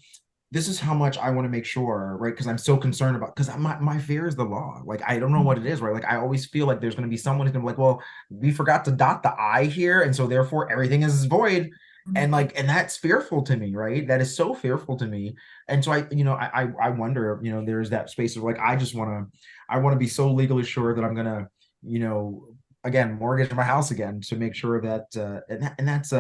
this is how much I want to make sure, right? Because I'm so concerned about, because my fear is the law. Like, I don't know what it is, right? Like, I always feel like there's going to be someone who's going to be like, well, we forgot to dot the I here. And so therefore everything is void. And that's fearful to me, right? That is so fearful to me. And so I wonder, there's that space of like, I want to be so legally sure that I'm going to, again, mortgage my house again to make sure that, and that's,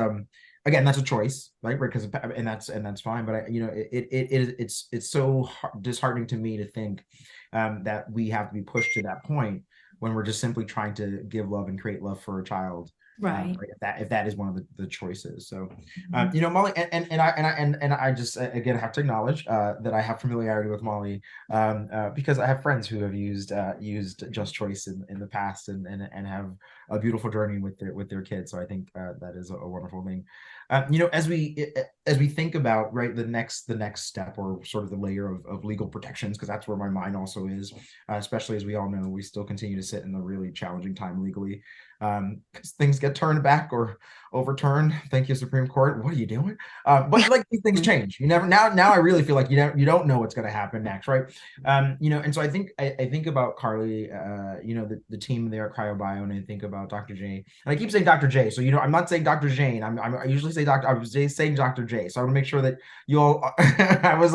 again, that's a choice, right? Because and that's fine. But it's so disheartening to me to think that we have to be pushed to that point when we're just simply trying to give love and create love for a child. Right. If that is one of the choices. So, Molly, and I just again have to acknowledge that I have familiarity with Molly because I have friends who have used JustChoice in the past and have a beautiful journey with their kids. So I think that is a wonderful thing. As we think about, right, the next step, or sort of the layer of legal protections, because that's where my mind also is, especially as we all know, we still continue to sit in a really challenging time legally. Because things get turned back or overturned. Thank you, Supreme Court. What are you doing? But like these things change. You never now I really feel like you don't know what's going to happen next, right? And so I think about Carly, the team there at CryoBio, and I think about Dr. J. And I keep saying Dr. J. So I'm not saying Dr. Jane. I usually say Dr. I was saying Dr. J. So I want to make sure that you all. I was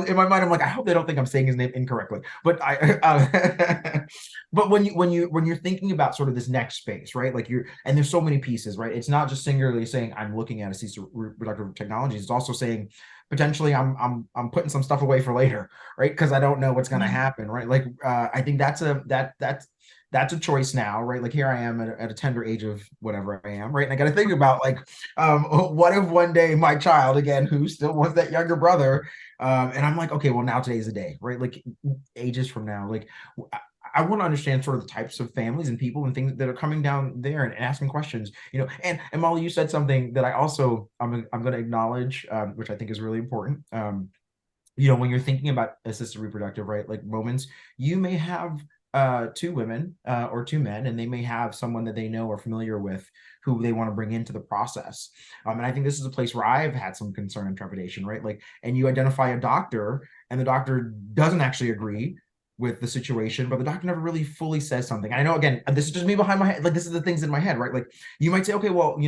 in my mind. I'm like, I hope they don't think I'm saying his name incorrectly. But but when you're thinking about sort of this next space, right? Like and there's so many pieces, right? It's not just singularly saying I'm looking at assisted reproductive technologies. It's also saying potentially I'm putting some stuff away for later, right? Because I don't know what's going to happen, right? Like I think that's a choice now, right? Like here I am at a tender age of whatever I am, right? And I got to think about like, what if one day my child, again, who still wants that younger brother, and I'm like, okay, well now today's the day, right? Like ages from now, like I want to understand sort of the types of families and people and things that are coming down there and asking questions, and Molly, you said something that I also, I'm going to acknowledge, which I think is really important. When you're thinking about assisted reproductive, right, like moments, you may have two women or two men, and they may have someone that they know or familiar with who they want to bring into the process. And I think this is a place where I've had some concern and trepidation, right? Like, and you identify a doctor, and the doctor doesn't actually agree with the situation, but the doctor never really fully says something. And I know, again, this is just me behind my head. Like, this is the things in my head, right? Like, you might say, okay, well,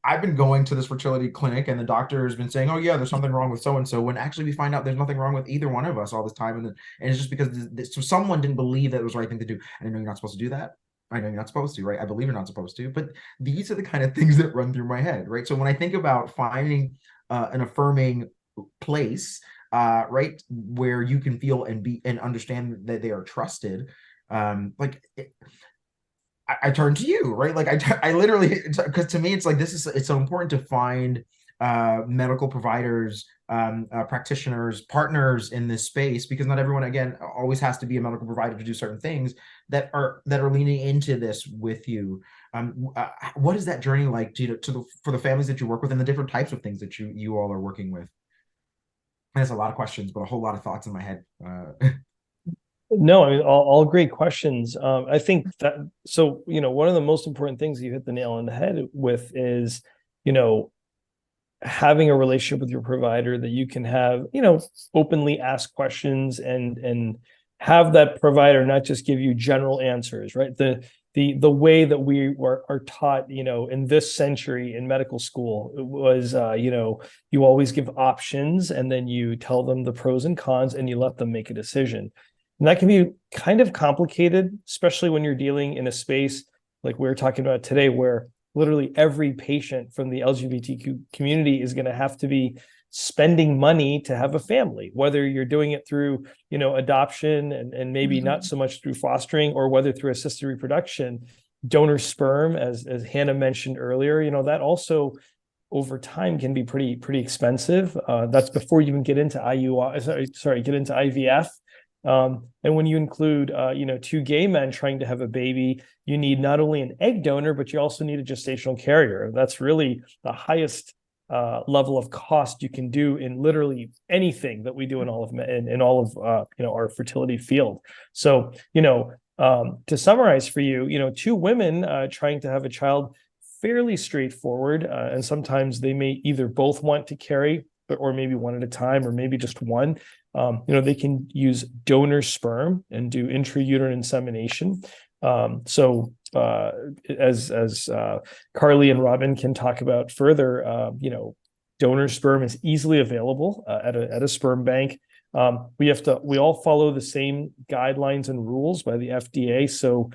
I've been going to this fertility clinic and the doctor has been saying, oh yeah, there's something wrong with so-and-so, when actually we find out there's nothing wrong with either one of us all this time. And it's just because so someone didn't believe that it was the right thing to do. And I know you're not supposed to do that. I know you're not supposed to, right? I believe you're not supposed to, but these are the kind of things that run through my head, right? So when I think about finding an affirming place, right, where you can feel and be and understand that they are trusted, I turn to you, right? Like I literally, because to me, it's like, it's so important to find medical providers, practitioners, partners in this space, because not everyone, again, always has to be a medical provider to do certain things that are leaning into this with you. What is that journey like for the families that you work with and the different types of things that you all are working with? And it's a lot of questions, but a whole lot of thoughts in my head. No, I mean, all great questions. I think that, so, one of the most important things you hit the nail on the head with is, having a relationship with your provider that you can have, openly ask questions and have that provider not just give you general answers, right? The way that we are taught, in this century in medical school was, you always give options and then you tell them the pros and cons and you let them make a decision. And that can be kind of complicated, especially when you're dealing in a space like we're talking about today, where literally every patient from the LGBTQ community is going to have to be spending money to have a family, whether you're doing it through, adoption and maybe not so much through fostering, or whether through assisted reproduction, donor sperm, as Hannah mentioned earlier, that also over time can be pretty expensive. That's before you even get into get into IVF. And when you include, two gay men trying to have a baby, you need not only an egg donor, but you also need a gestational carrier. That's really the highest level of cost you can do in literally anything that we do in all of our fertility field. So, to summarize for you, two women trying to have a child, fairly straightforward, and sometimes they may either both want to carry, or maybe one at a time, or maybe just one. They can use donor sperm and do intrauterine insemination. As Carly and Robin can talk about further, donor sperm is easily available at a sperm bank. We all follow the same guidelines and rules by the FDA. So,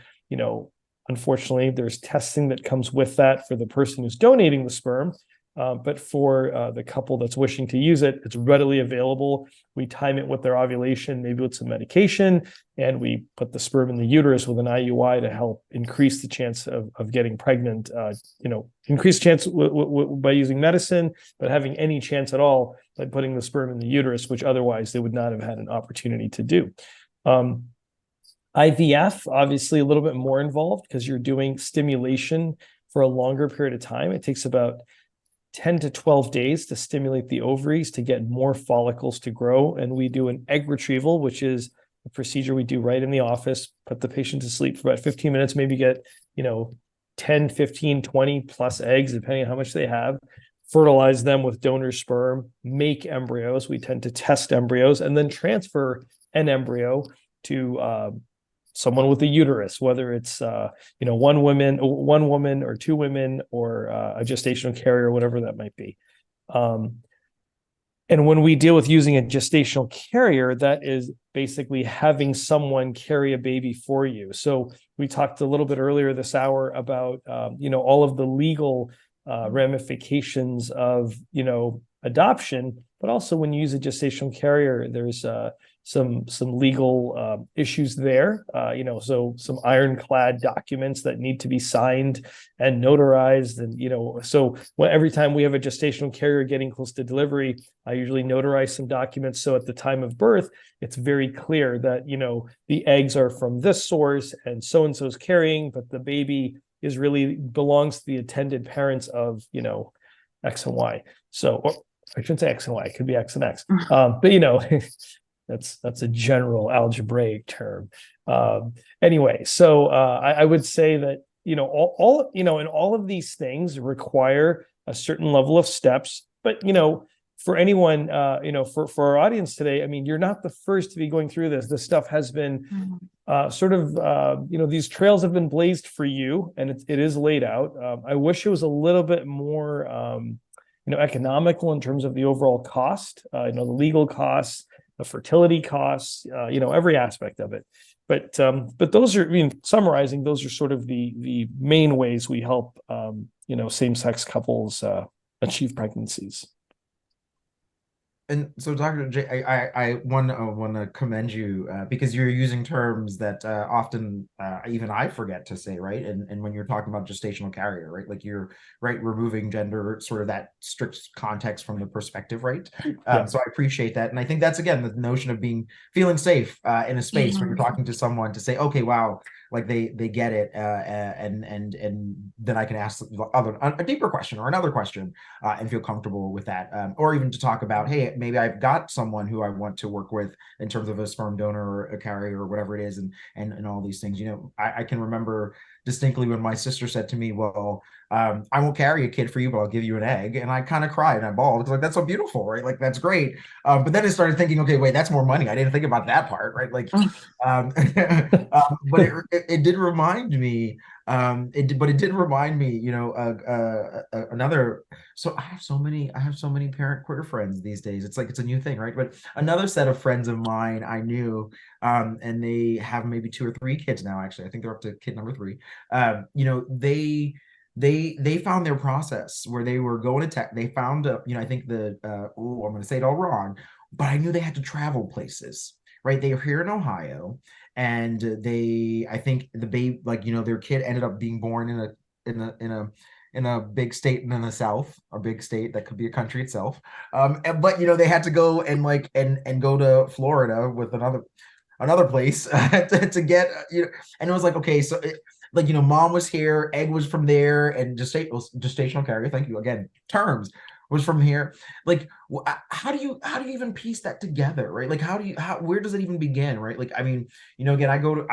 unfortunately, there's testing that comes with that for the person who's donating the sperm. But for the couple that's wishing to use it, it's readily available. We time it with their ovulation, maybe with some medication, and we put the sperm in the uterus with an IUI to help increase the chance of getting pregnant. Increase chance by using medicine, but having any chance at all by putting the sperm in the uterus, which otherwise they would not have had an opportunity to do. IVF, obviously a little bit more involved because you're doing stimulation for a longer period of time. It takes about 10 to 12 days to stimulate the ovaries to get more follicles to grow. And we do an egg retrieval, which is a procedure we do right in the office, put the patient to sleep for about 15 minutes, maybe get, 10, 15, 20 plus eggs, depending on how much they have, fertilize them with donor sperm, make embryos. We tend to test embryos and then transfer an embryo to someone with a uterus, whether it's one woman or two women, or a gestational carrier, whatever that might be. And when we deal with using a gestational carrier, that is basically having someone carry a baby for you. So we talked a little bit earlier this hour about all of the legal ramifications of adoption, but also when you use a gestational carrier, there's some legal issues there, so some ironclad documents that need to be signed and notarized. And, so every time we have a gestational carrier getting close to delivery, I usually notarize some documents. So at the time of birth, it's very clear that, the eggs are from this source and so-and-so's carrying, but the baby is really belongs to the intended parents of, X and Y. So, or I shouldn't say X and Y, it could be X and X. But, that's a general algebraic term. Anyway, so I would say that and all of these things require a certain level of steps. But for anyone, for our audience today, I mean, you're not the first to be going through this. This stuff has been these trails have been blazed for you, and it is laid out. I wish it was a little bit more economical in terms of the overall cost, the legal costs, the fertility costs, every aspect of it. But those are, summarizing, those are sort of the main ways we help, same-sex couples achieve pregnancies. And so, Dr. J, I want to commend you because you're using terms that often even I forget to say, right? And when you're talking about gestational carrier, right? Like you're removing gender, sort of that strict context from the perspective, right? So I appreciate that, and I think that's again the notion of feeling safe in a space when you're talking to someone to say, okay, wow, like they get it, and then I can ask a deeper question or another question and feel comfortable with that, or even to talk about, hey, maybe I've got someone who I want to work with in terms of a sperm donor or a carrier or whatever it is, and all these things. I can remember distinctly when my sister said to me, well, I won't carry a kid for you, but I'll give you an egg. And I kind of cried and I bawled. It's like, that's so beautiful, right? Like, that's great. But then I started thinking, okay, wait, that's more money. I didn't think about that part, right? Like, but it did remind me, it did remind me, another, so I have so many parent queer friends these days. It's like, it's a new thing, right? But another set of friends of mine I knew, and they have maybe 2 or 3 kids now, actually. I think they're up to kid number 3. They found their process where they were going to tech. They found, I think I'm going to say it all wrong, but I knew they had to travel places, right? They were here in Ohio, and I think the baby, their kid ended up being born in a big state in the South, a big state that could be a country itself. But they had to go and go to Florida with another place to get, and it was like, okay, so mom was here, egg was from there, and gestational carrier, thank you again, terms was from here. Like, how do you even piece that together, right? Like, where does it even begin, right? Like, I mean, again, I go to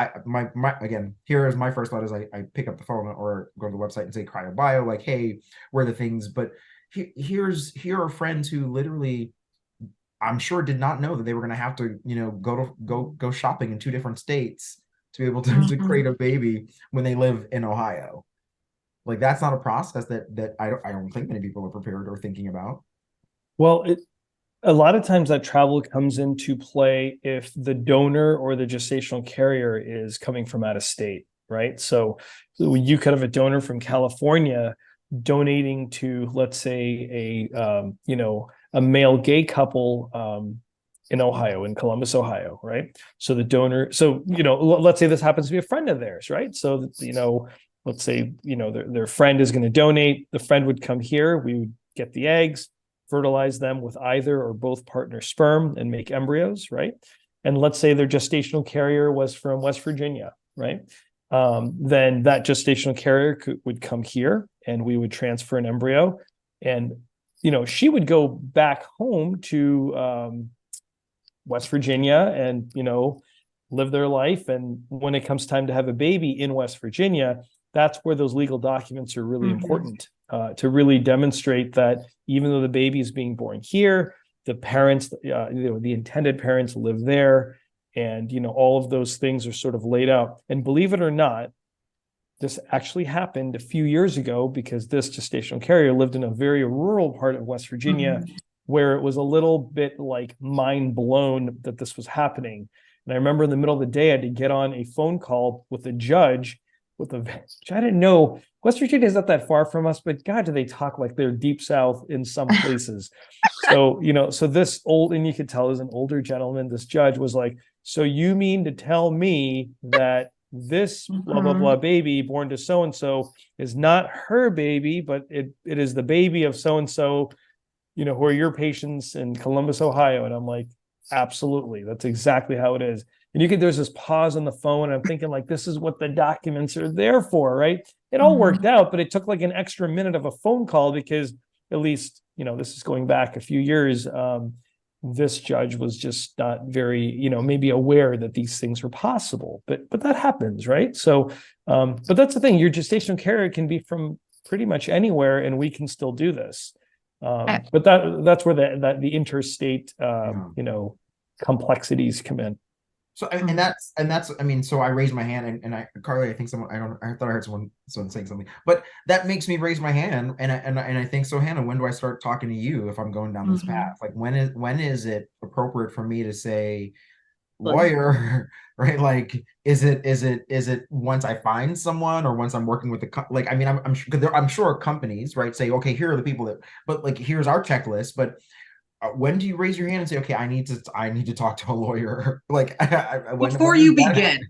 again, here is my first thought is I pick up the phone or go to the website and say cryo-bio, like, hey, where are the things? But here are friends who literally, I'm sure, did not know that they were going to have to, go shopping in 2 different states to be able to create a baby when they live in Ohio. Like, that's not a process that I don't think many people are prepared or thinking about. Well, a lot of times that travel comes into play if the donor or the gestational carrier is coming from out of state, right? So you could have a donor from California donating to, let's say, a male gay couple in Ohio, in Columbus, Ohio, right? So the donor, let's say this happens to be a friend of theirs, right? So, let's say, their friend is going to donate, the friend would come here, we would get the eggs, fertilize them with either or both partner sperm and make embryos, right? And let's say their gestational carrier was from West Virginia, right? Then that gestational carrier would come here and we would transfer an embryo, and, she would go back home to West Virginia and, live their life. And when it comes time to have a baby in West Virginia, that's where those legal documents are really important to really demonstrate that even though the baby is being born here, the parents, the intended parents live there, and all of those things are sort of laid out. And believe it or not, this actually happened a few years ago because this gestational carrier lived in a very rural part of West Virginia where it was a little bit like mind blown that this was happening. And I remember in the middle of the day, I had to get on a phone call with a judge with a, which I didn't know. West Virginia is not that far from us, but God, do they talk like they're deep south in some places. So, so this old, and you could tell as an older gentleman, this judge was like, so you mean to tell me that this blah, blah, blah baby born to so-and-so is not her baby, but it is the baby of so-and-so, who are your patients in Columbus, Ohio. And I'm like, absolutely. That's exactly how it is. And there's this pause on the phone. And I'm thinking like, this is what the documents are there for, right? It all worked out, but it took like an extra minute of a phone call because at least, this is going back a few years. This judge was just not very, maybe aware that these things were possible, but that happens, right? So, but that's the thing, your gestational care can be from pretty much anywhere and we can still do this. But that's where the interstate, complexities come in. So, and that's, I mean, so I raised my hand and Carly, I think I thought I heard someone saying something, but that makes me raise my hand. And I think, so Hannah, when do I start talking to you if I'm going down this path? Like when is it appropriate for me to say lawyer, right? Like, is it once I find someone or once I'm working with like, I mean, I'm sure companies, right, say, okay, here are the people but like, here's our checklist, but when do you raise your hand and say, okay, I need to talk to a lawyer? Like before you begin,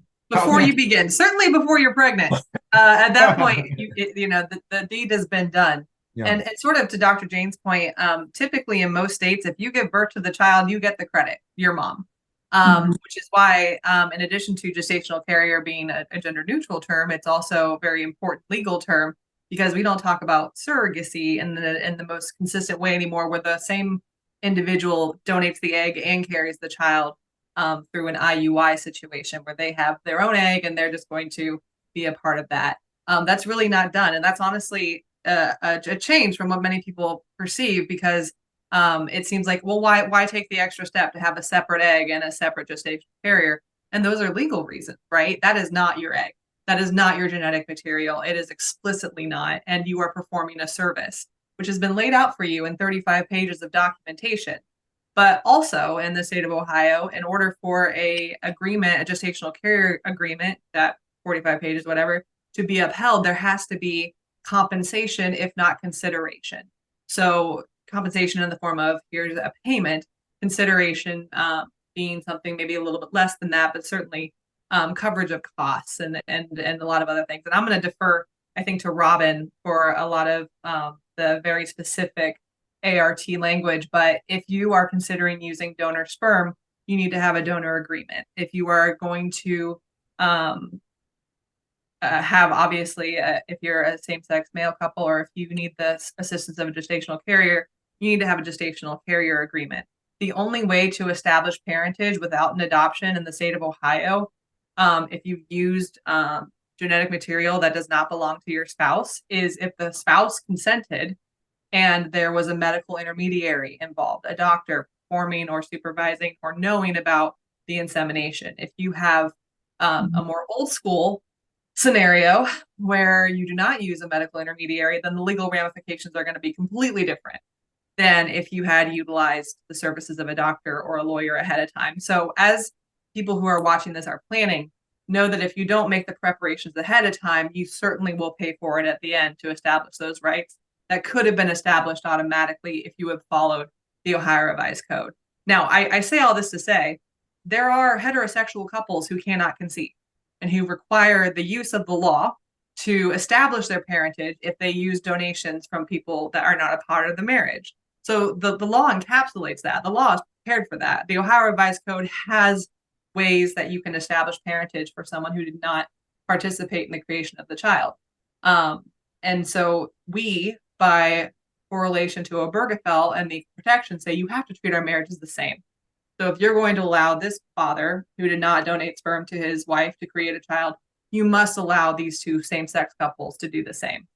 certainly before you're pregnant. At that point, the deed has been done. Yeah. And sort of to Dr. Jane's point, typically in most states, if you give birth to the child, you get the credit, your mom. Which is why, in addition to gestational carrier being a gender neutral term, it's also a very important legal term because we don't talk about surrogacy in the most consistent way anymore, where the same individual donates the egg and carries the child through an IUI situation where they have their own egg and they're just going to be a part of that. That's really not done. And that's honestly a change from what many people perceive because it seems like, well, why take the extra step to have a separate egg and a separate gestational carrier? And those are legal reasons, right? That is not your egg. That is not your genetic material. It is explicitly not. And you are performing a service, which has been laid out for you in 35 pages of documentation. But also in the state of Ohio, in order for a gestational carrier agreement, that 45 pages, whatever, to be upheld, there has to be compensation, if not consideration. So compensation in the form of here's a payment, consideration being something maybe a little bit less than that, but certainly coverage of costs and a lot of other things. And I'm going to defer, I think, to Robin for a lot of the very specific ART language. But if you are considering using donor sperm, you need to have a donor agreement. If you are going to have, obviously, if you're a same-sex male couple, or if you need the assistance of a gestational carrier, you need to have a gestational carrier agreement. The only way to establish parentage without an adoption in the state of Ohio, if you've used genetic material that does not belong to your spouse, is if the spouse consented and there was a medical intermediary involved, a doctor performing or supervising or knowing about the insemination. If you have a more old school scenario where you do not use a medical intermediary, then the legal ramifications are going to be completely different than if you had utilized the services of a doctor or a lawyer ahead of time. So as people who are watching this are planning, know that if you don't make the preparations ahead of time, you certainly will pay for it at the end to establish those rights that could have been established automatically if you have followed the Ohio Revised Code. Now, I say all this to say, there are heterosexual couples who cannot conceive and who require the use of the law to establish their parentage if they use donations from people that are not a part of the marriage. So the law encapsulates that. The law is prepared for that. The Ohio Revised Code has ways that you can establish parentage for someone who did not participate in the creation of the child. And so we, by correlation to Obergefell and the protection, say you have to treat our marriages the same. So if you're going to allow this father who did not donate sperm to his wife to create a child, you must allow these two same-sex couples to do the same.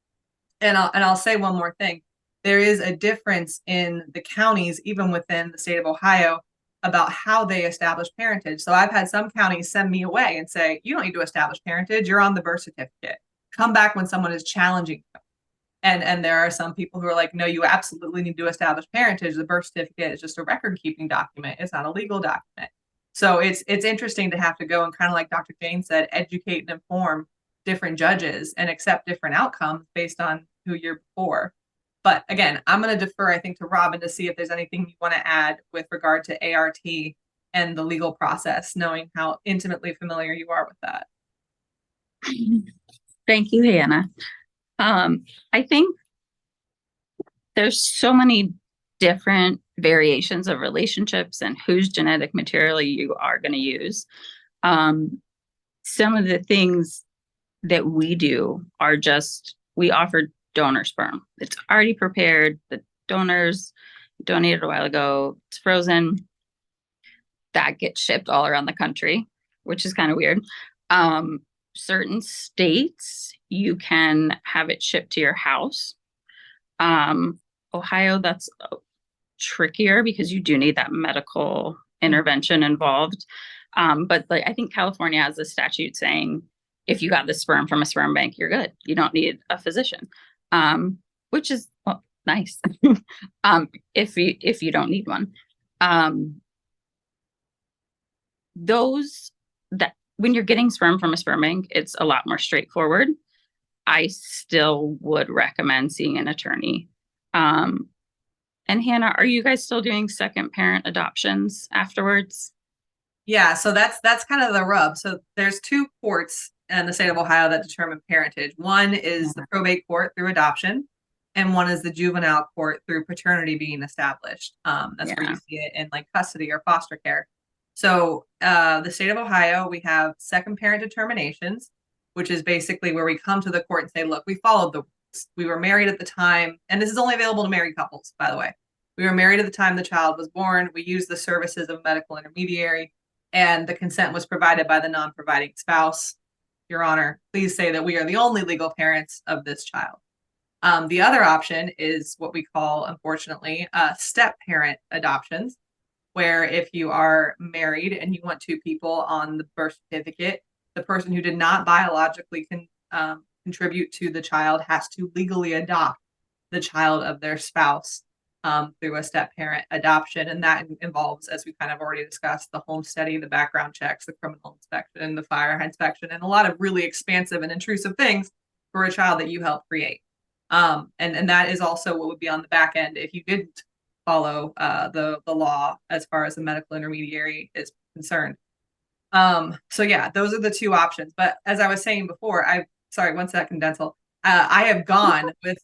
And I'll say one more thing. There is a difference in the counties, even within the state of Ohio, about how they establish parentage. So I've had some counties send me away and say, you don't need to establish parentage. You're on the birth certificate. Come back when someone is challenging you. And there are some people who are like, no, you absolutely need to establish parentage. The birth certificate is just a record-keeping document. It's not a legal document. So it's interesting to have to go and kind of like Dr. Jane said, educate and inform different judges and accept different outcomes based on who you're before. But again, I'm going to defer, I think, to Robin to see if there's anything you want to add with regard to ART and the legal process, knowing how intimately familiar you are with that. Thank you, Hannah. I think there's so many different variations of relationships and whose genetic material you are going to use. Some of the things that we do are just, we offer donor sperm. It's already prepared. The donors donated a while ago. It's frozen. That gets shipped all around the country, which is kind of weird. Certain states, you can have it shipped to your house. Ohio, that's trickier because you do need that medical intervention involved. But like, I think California has a statute saying if you got the sperm from a sperm bank, you're good. You don't need a physician, which is nice. If you don't need one. Those that when you're getting sperm from a sperm bank, it's a lot more straightforward. I still would recommend seeing an attorney. And Hannah, are you guys still doing second parent adoptions afterwards? Yeah, so that's kind of the rub. So there's two courts in the state of Ohio that determine parentage. One is the probate court through adoption, and one is the juvenile court through paternity being established. That's where you see it in like custody or foster care. So the state of Ohio, we have second parent determinations, which is basically where we come to the court and say, look, we followed the rules. We were married at the time, and this is only available to married couples, by the way. We were married at the time the child was born. We used the services of a medical intermediary, and the consent was provided by the non-providing spouse. Your Honor, please say that we are the only legal parents of this child. The other option is what we call, unfortunately, step parent adoptions, where if you are married and you want two people on the birth certificate, the person who did not biologically contribute to the child has to legally adopt the child of their spouse through a step parent adoption. And that involves, as we kind of already discussed, the home study, the background checks, the criminal inspection, the fire inspection, and a lot of really expansive and intrusive things for a child that you helped create. And that is also what would be on the back end if you didn't follow the law as far as the medical intermediary is concerned. So yeah, those are the two options. But as I was saying before, sorry, one second, Densil. I have gone with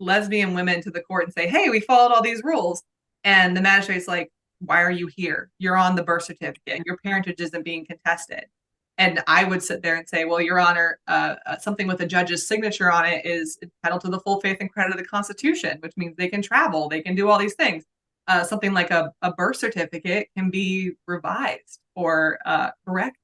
lesbian women to the court and say, hey, we followed all these rules. And the magistrate's like, why are you here? You're on the birth certificate. Your parentage isn't being contested. And I would sit there and say, well, Your Honor, something with a judge's signature on it is entitled to the full faith and credit of the Constitution, which means they can travel, they can do all these things. Something like a birth certificate can be revised or correct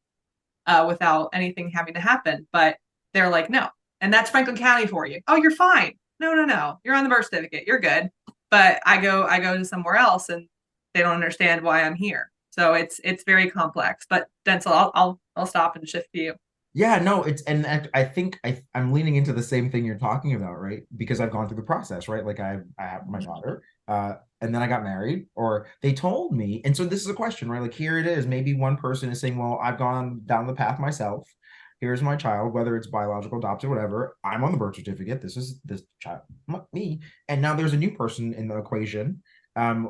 without anything having to happen. But they're like, no. And that's Franklin County for you. Oh, you're fine. No. You're on the birth certificate. You're good. But I go to somewhere else and they don't understand why I'm here. So it's very complex. But Densil, I'll stop and shift to you. Yeah, no, I think I'm leaning into the same thing you're talking about, right? Because I've gone through the process, right? Like I have my daughter, and then I got married, or they told me. And so this is a question, right? Like here it is. Maybe one person is saying, well, I've gone down the path myself. Here's my child, whether it's biological, adopted, whatever. I'm on the birth certificate. This is this child, me. And now there's a new person in the equation. And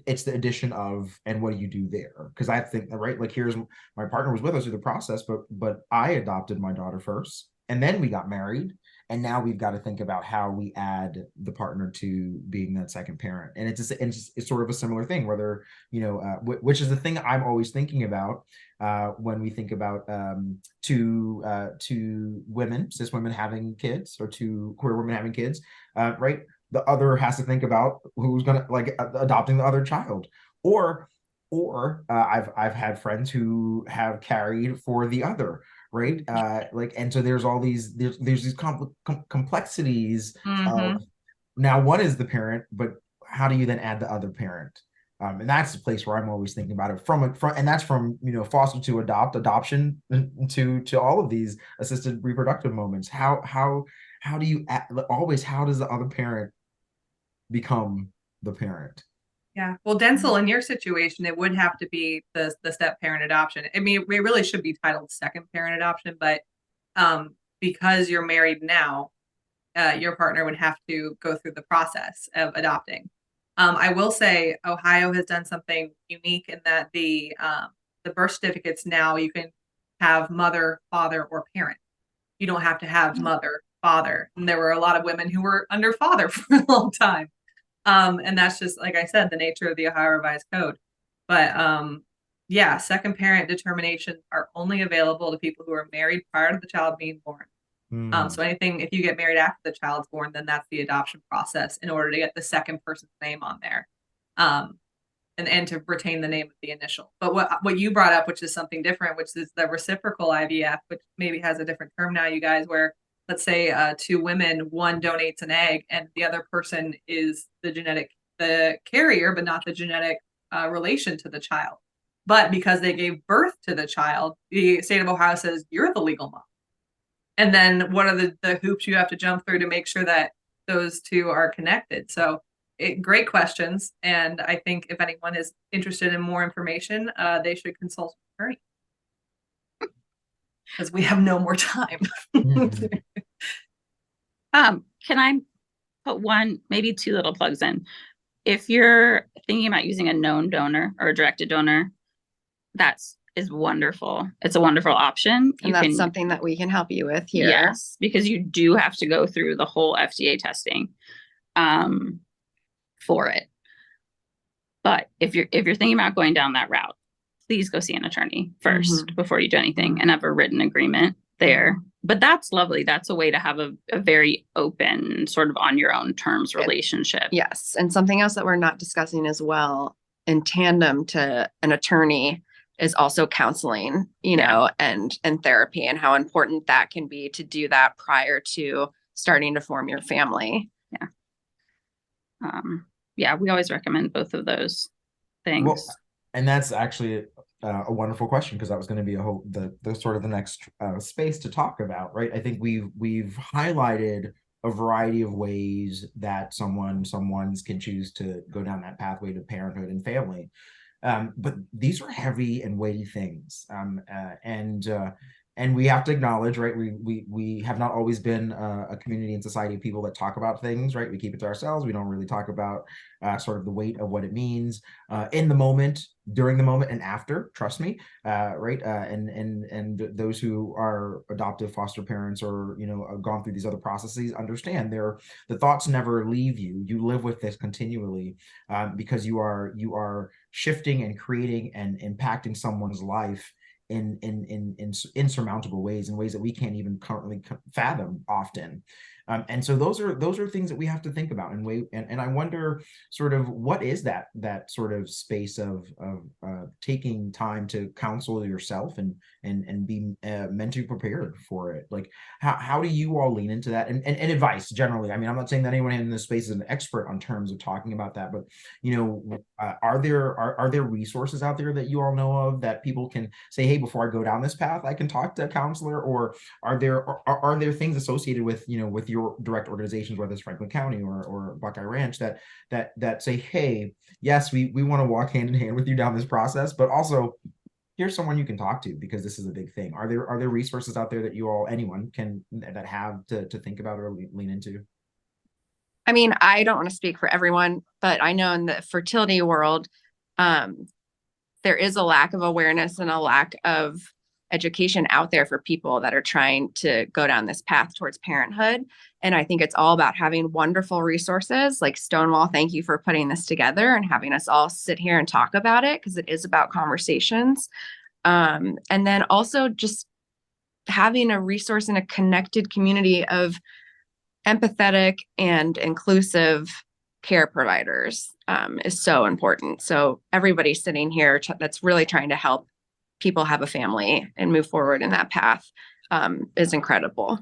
it's the addition of, and what do you do there? Because I think, right, like here's my partner was with us through the process, but I adopted my daughter first, and then we got married, and now we've got to think about how we add the partner to being that second parent. And it's sort of a similar thing, whether which is the thing I'm always thinking about when we think about two women, cis women having kids, or two queer women having kids, right? The other has to think about who's gonna like adopting the other child, or I've had friends who have carried for the other, right? And so there's all these there's these complexities of now one is the parent, but how do you then add the other parent? And that's the place where I'm always thinking about it and that's from foster to adoption to all of these assisted reproductive moments. How do you always, how does the other parent become the parent? Yeah. Well, Densil, in your situation, it would have to be the step parent adoption. I mean, it really should be titled second parent adoption, but because you're married now, your partner would have to go through the process of adopting. I will say Ohio has done something unique in that the birth certificates now you can have mother, father, or parent. You don't have to have mother, father. And there were a lot of women who were under father for a long time. And that's just, like I said, the nature of the Ohio Revised Code. But yeah, second parent determinations are only available to people who are married prior to the child being born. So anything, if you get married after the child's born, then that's the adoption process in order to get the second person's name on there. And to retain the name of the initial. But what you brought up, which is something different, which is the reciprocal IVF, which maybe has a different term now, you guys, where let's say two women, one donates an egg and the other person is the carrier, but not the genetic relation to the child. But because they gave birth to the child, the state of Ohio says you're the legal mom. And then what are the hoops you have to jump through to make sure that those two are connected? So great questions. And I think if anyone is interested in more information, they should consult an attorney. Because we have no more time. Can I put maybe two little plugs in? If you're thinking about using a known donor or a directed donor, is wonderful. It's a wonderful option. And that's something that we can help you with here. Yes, because you do have to go through the whole FDA testing for it. But if you're thinking about going down that route, please go see an attorney first before you do anything and have a written agreement there. But that's lovely. That's a way to have a very open, sort of on your own terms relationship. Yes. And something else that we're not discussing as well, in tandem to an attorney, is also counseling, and therapy, and how important that can be to do that prior to starting to form your family. Yeah. We always recommend both of those things. Well, and that's actually a wonderful question, because that was going to be the sort of the next space to talk about, right? I think we've highlighted a variety of ways that someone's can choose to go down that pathway to parenthood and family. But these are heavy and weighty things. And we have to acknowledge, right, we have not always been a community and society of people that talk about things, right? We keep it to ourselves. We don't really talk about sort of the weight of what it means in the moment, during the moment, and after, trust me, right? And those who are adoptive foster parents or, have gone through these other processes understand the thoughts never leave you. You live with this continually because you are shifting and creating and impacting someone's life in insurmountable ways, in ways that we can't even currently fathom often. And so those are things that we have to think about and I wonder sort of what is that sort of space of taking time to counsel yourself and be mentally prepared for it. Like how do you all lean into that and advice generally? I mean, I'm not saying that anyone in this space is an expert on terms of talking about that, but are there resources out there that you all know of that people can say, hey, before I go down this path, I can talk to a counselor? Or are there things associated with with your direct organizations, whether it's Franklin County or Buckeye Ranch, that say, hey, yes, we want to walk hand in hand with you down this process, but also here's someone you can talk to because this is a big thing. Are there resources out there that anyone can that have to think about or lean into? I mean, I don't want to speak for everyone, but I know in the fertility world, there is a lack of awareness and a lack of education out there for people that are trying to go down this path towards parenthood. And I think it's all about having wonderful resources like Stonewall. Thank you for putting this together and having us all sit here and talk about it, because it is about conversations. And then also just having a resource in a connected community of empathetic and inclusive care providers is so important. So everybody sitting here that's really trying to help people have a family and move forward in that path is incredible.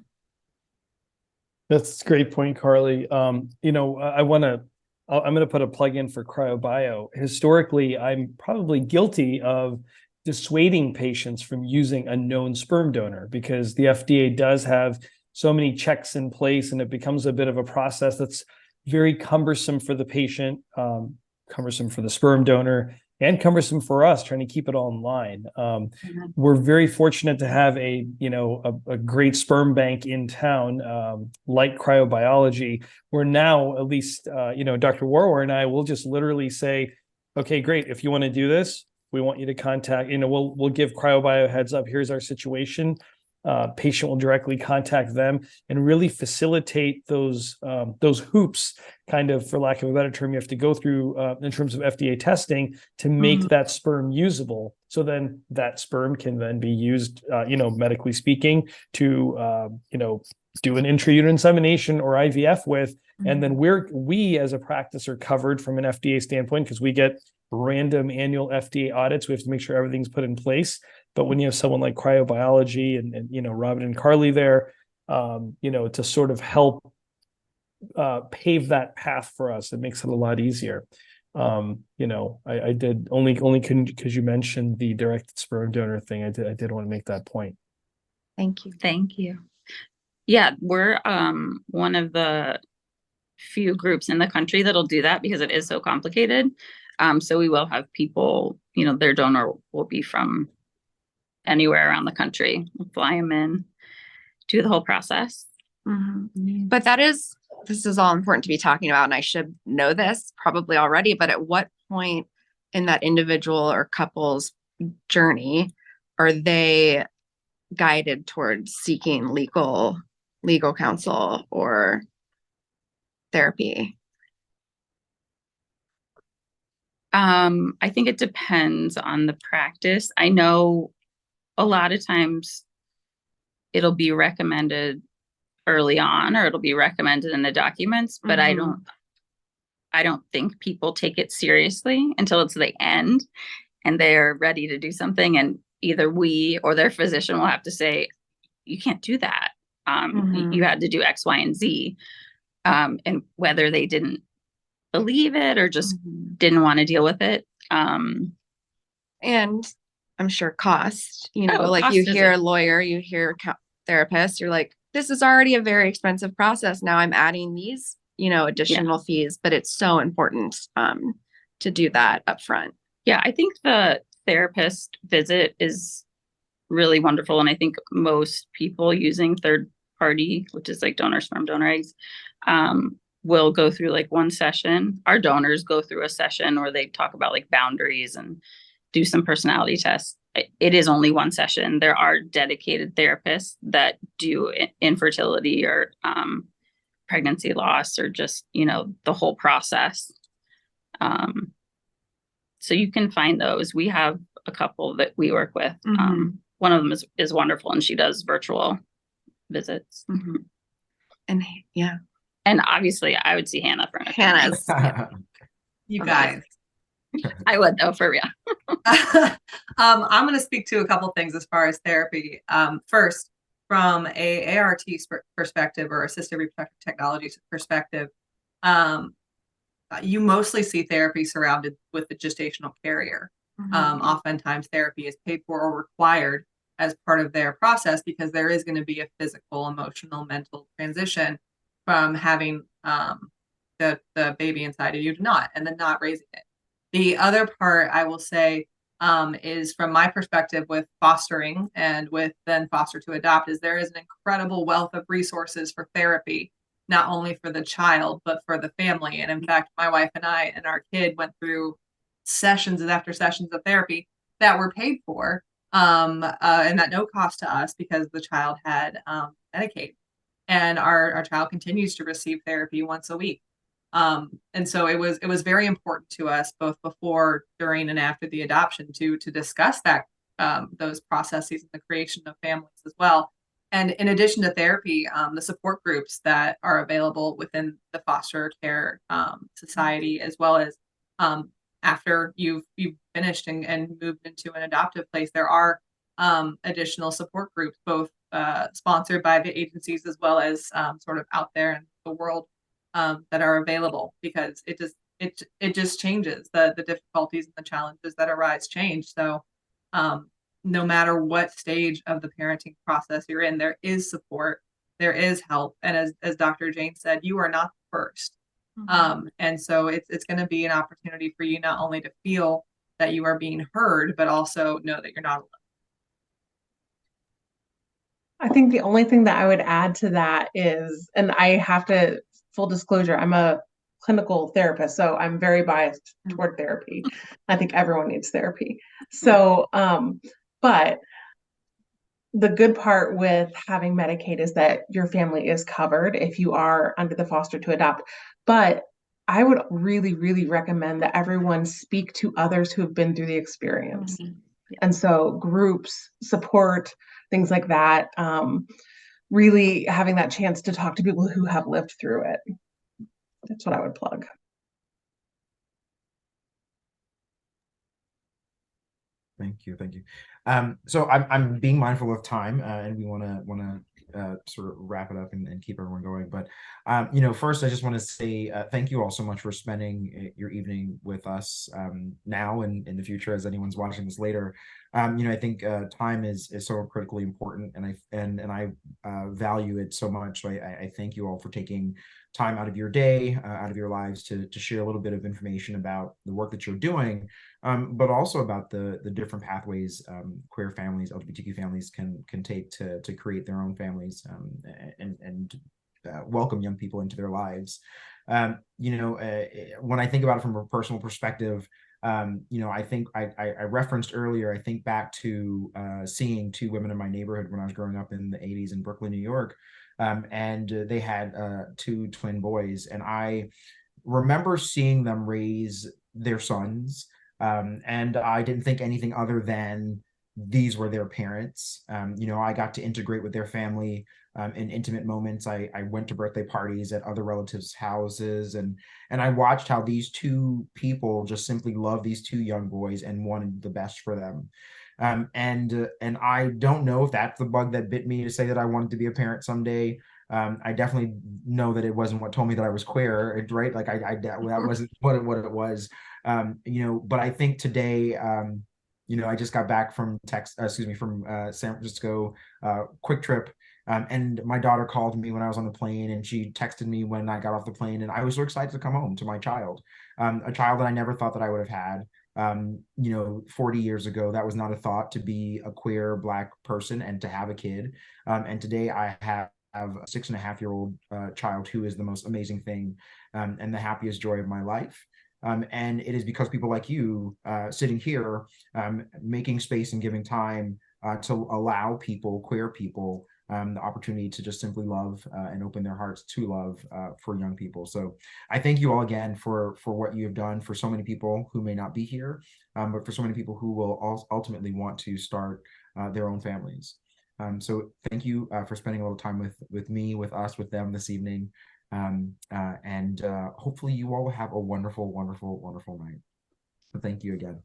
That's a great point, Carly. I'm going to put a plug in for CryoBio. Historically, I'm probably guilty of dissuading patients from using a known sperm donor because the FDA does have so many checks in place, and it becomes a bit of a process that's very cumbersome for the patient. cumbersome for the sperm donor and cumbersome for us trying to keep it all in line. We're very fortunate to have a great sperm bank in town, like cryobiology, where now at least, Dr. Warwer and I will just literally say, okay, great. If you want to do this, we want you to contact, we'll give CryoBio a heads up. Here's our situation. Patient will directly contact them and really facilitate those hoops, kind of, for lack of a better term, you have to go through in terms of FDA testing to make that sperm usable. So then that sperm can then be used, medically speaking, to do an intrauterine insemination or IVF with. And then we as a practice are covered from an FDA standpoint because we get random annual FDA audits. We have to make sure everything's put in place. But when you have someone like cryobiology and Robin and Carly there, to sort of help pave that path for us, it makes it a lot easier. I did only because you mentioned the directed sperm donor thing. I did want to make that point. Thank you. Thank you. Yeah, we're one of the few groups in the country that'll do that because it is so complicated. So we will have people, their donor will be from anywhere around the country. We'll fly them in, do the whole process. But this is all important to be talking about, and I should know this probably already, but at what point in that individual or couple's journey are they guided towards seeking legal counsel or therapy? I think it depends on the practice. I know a lot of times it'll be recommended early on, or it'll be recommended in the documents, but I don't think people take it seriously until it's the end and they're ready to do something. And either we or their physician will have to say, you can't do that. You had to do X, Y, and Z. And whether they didn't believe it or just didn't want to deal with it. And I'm sure cost, you cost hear a lawyer, you hear therapist, you're like, this is already a very expensive process. Now I'm adding these, additional fees, but it's so important to do that up front. Yeah, I think the therapist visit is really wonderful. And I think most people using third party, which is like donor sperm, donor eggs, will go through like one session. Our donors go through a session where they talk about like boundaries and do some personality tests. It is only one session. There are dedicated therapists that do infertility or pregnancy loss or just, the whole process. So you can find those. We have a couple that we work with. One of them is wonderful, and she does virtual visits. And yeah. And obviously I would see Hannah for Hannah's. You guys. I would though, for real. I'm going to speak to a couple things as far as therapy. First, from a ART perspective or assisted reproductive technology perspective, you mostly see therapy surrounded with the gestational carrier. Oftentimes therapy is paid for or required as part of their process because there is going to be a physical, emotional, mental transition from having the baby inside of you to not, and then not raising it. The other part I will say is from my perspective with fostering and with then foster to adopt is there is an incredible wealth of resources for therapy, not only for the child, but for the family. And in fact, my wife and I and our kid went through sessions after sessions of therapy that were paid for and at no cost to us because the child had Medicaid. And our child continues to receive therapy once a week. And so it was very important to us both before, during, and after the adoption to discuss that those processes and the creation of families as well. And in addition to therapy, the support groups that are available within the foster care society, as well as after you've finished and moved into an adoptive place, there are additional support groups, both sponsored by the agencies as well as sort of out there in the world that are available, because it just changes. The difficulties and the challenges that arise change. So no matter what stage of the parenting process you're in, there is support, there is help. And as Dr. Jane said, you are not the first. And so it's going to be an opportunity for you not only to feel that you are being heard, but also know that you're not alone. I think the only thing that I would add to that is, and I have to, full disclosure, I'm a clinical therapist, so I'm very biased toward therapy. I think everyone needs therapy. So, but the good part with having Medicaid is that your family is covered if you are under the foster to adopt. But I would really, really recommend that everyone speak to others who have been through the experience. And so groups, support, things like that, really having that chance to talk to people who have lived through it. That's what I would plug. Thank you. Thank you. So I'm being mindful of time, and we want to sort of wrap it up and keep everyone going. But first I just want to say thank you all so much for spending your evening with us now and in the future as anyone's watching this later. I think time is so critically important, and I value it so much. So I thank you all for taking time out of your day, out of your lives to share a little bit of information about the work that you're doing, but also about the different pathways queer families, LGBTQ families can take to create their own families and welcome young people into their lives. When I think about it from a personal perspective, I think I referenced earlier, I think back to seeing two women in my neighborhood when I was growing up in the 80s in Brooklyn, New York. And they had two twin boys, and I remember seeing them raise their sons, and I didn't think anything other than these were their parents. I got to integrate with their family in intimate moments. I went to birthday parties at other relatives' houses, and I watched how these two people just simply loved these two young boys and wanted the best for them. And I don't know if that's the bug that bit me to say that I wanted to be a parent someday. I definitely know that it wasn't what told me that I was queer, right? Like that wasn't what it was. But I think today, I just got back from San Francisco, quick trip. And my daughter called me when I was on the plane, and she texted me when I got off the plane, and I was so excited to come home to my child, a child that I never thought that I would have had. 40 years ago, that was not a thought, to be a queer Black person and to have a kid. And today I have a 6.5-year-old child who is the most amazing thing and the happiest joy of my life. And it is because people like you sitting here, making space and giving time to allow queer people, the opportunity to just simply love and open their hearts to love for young people. So I thank you all again for what you have done for so many people who may not be here, but for so many people who will ultimately want to start their own families. So thank you for spending a little time with me, with us, with them this evening. And hopefully you all have a wonderful, wonderful, wonderful night. So thank you again.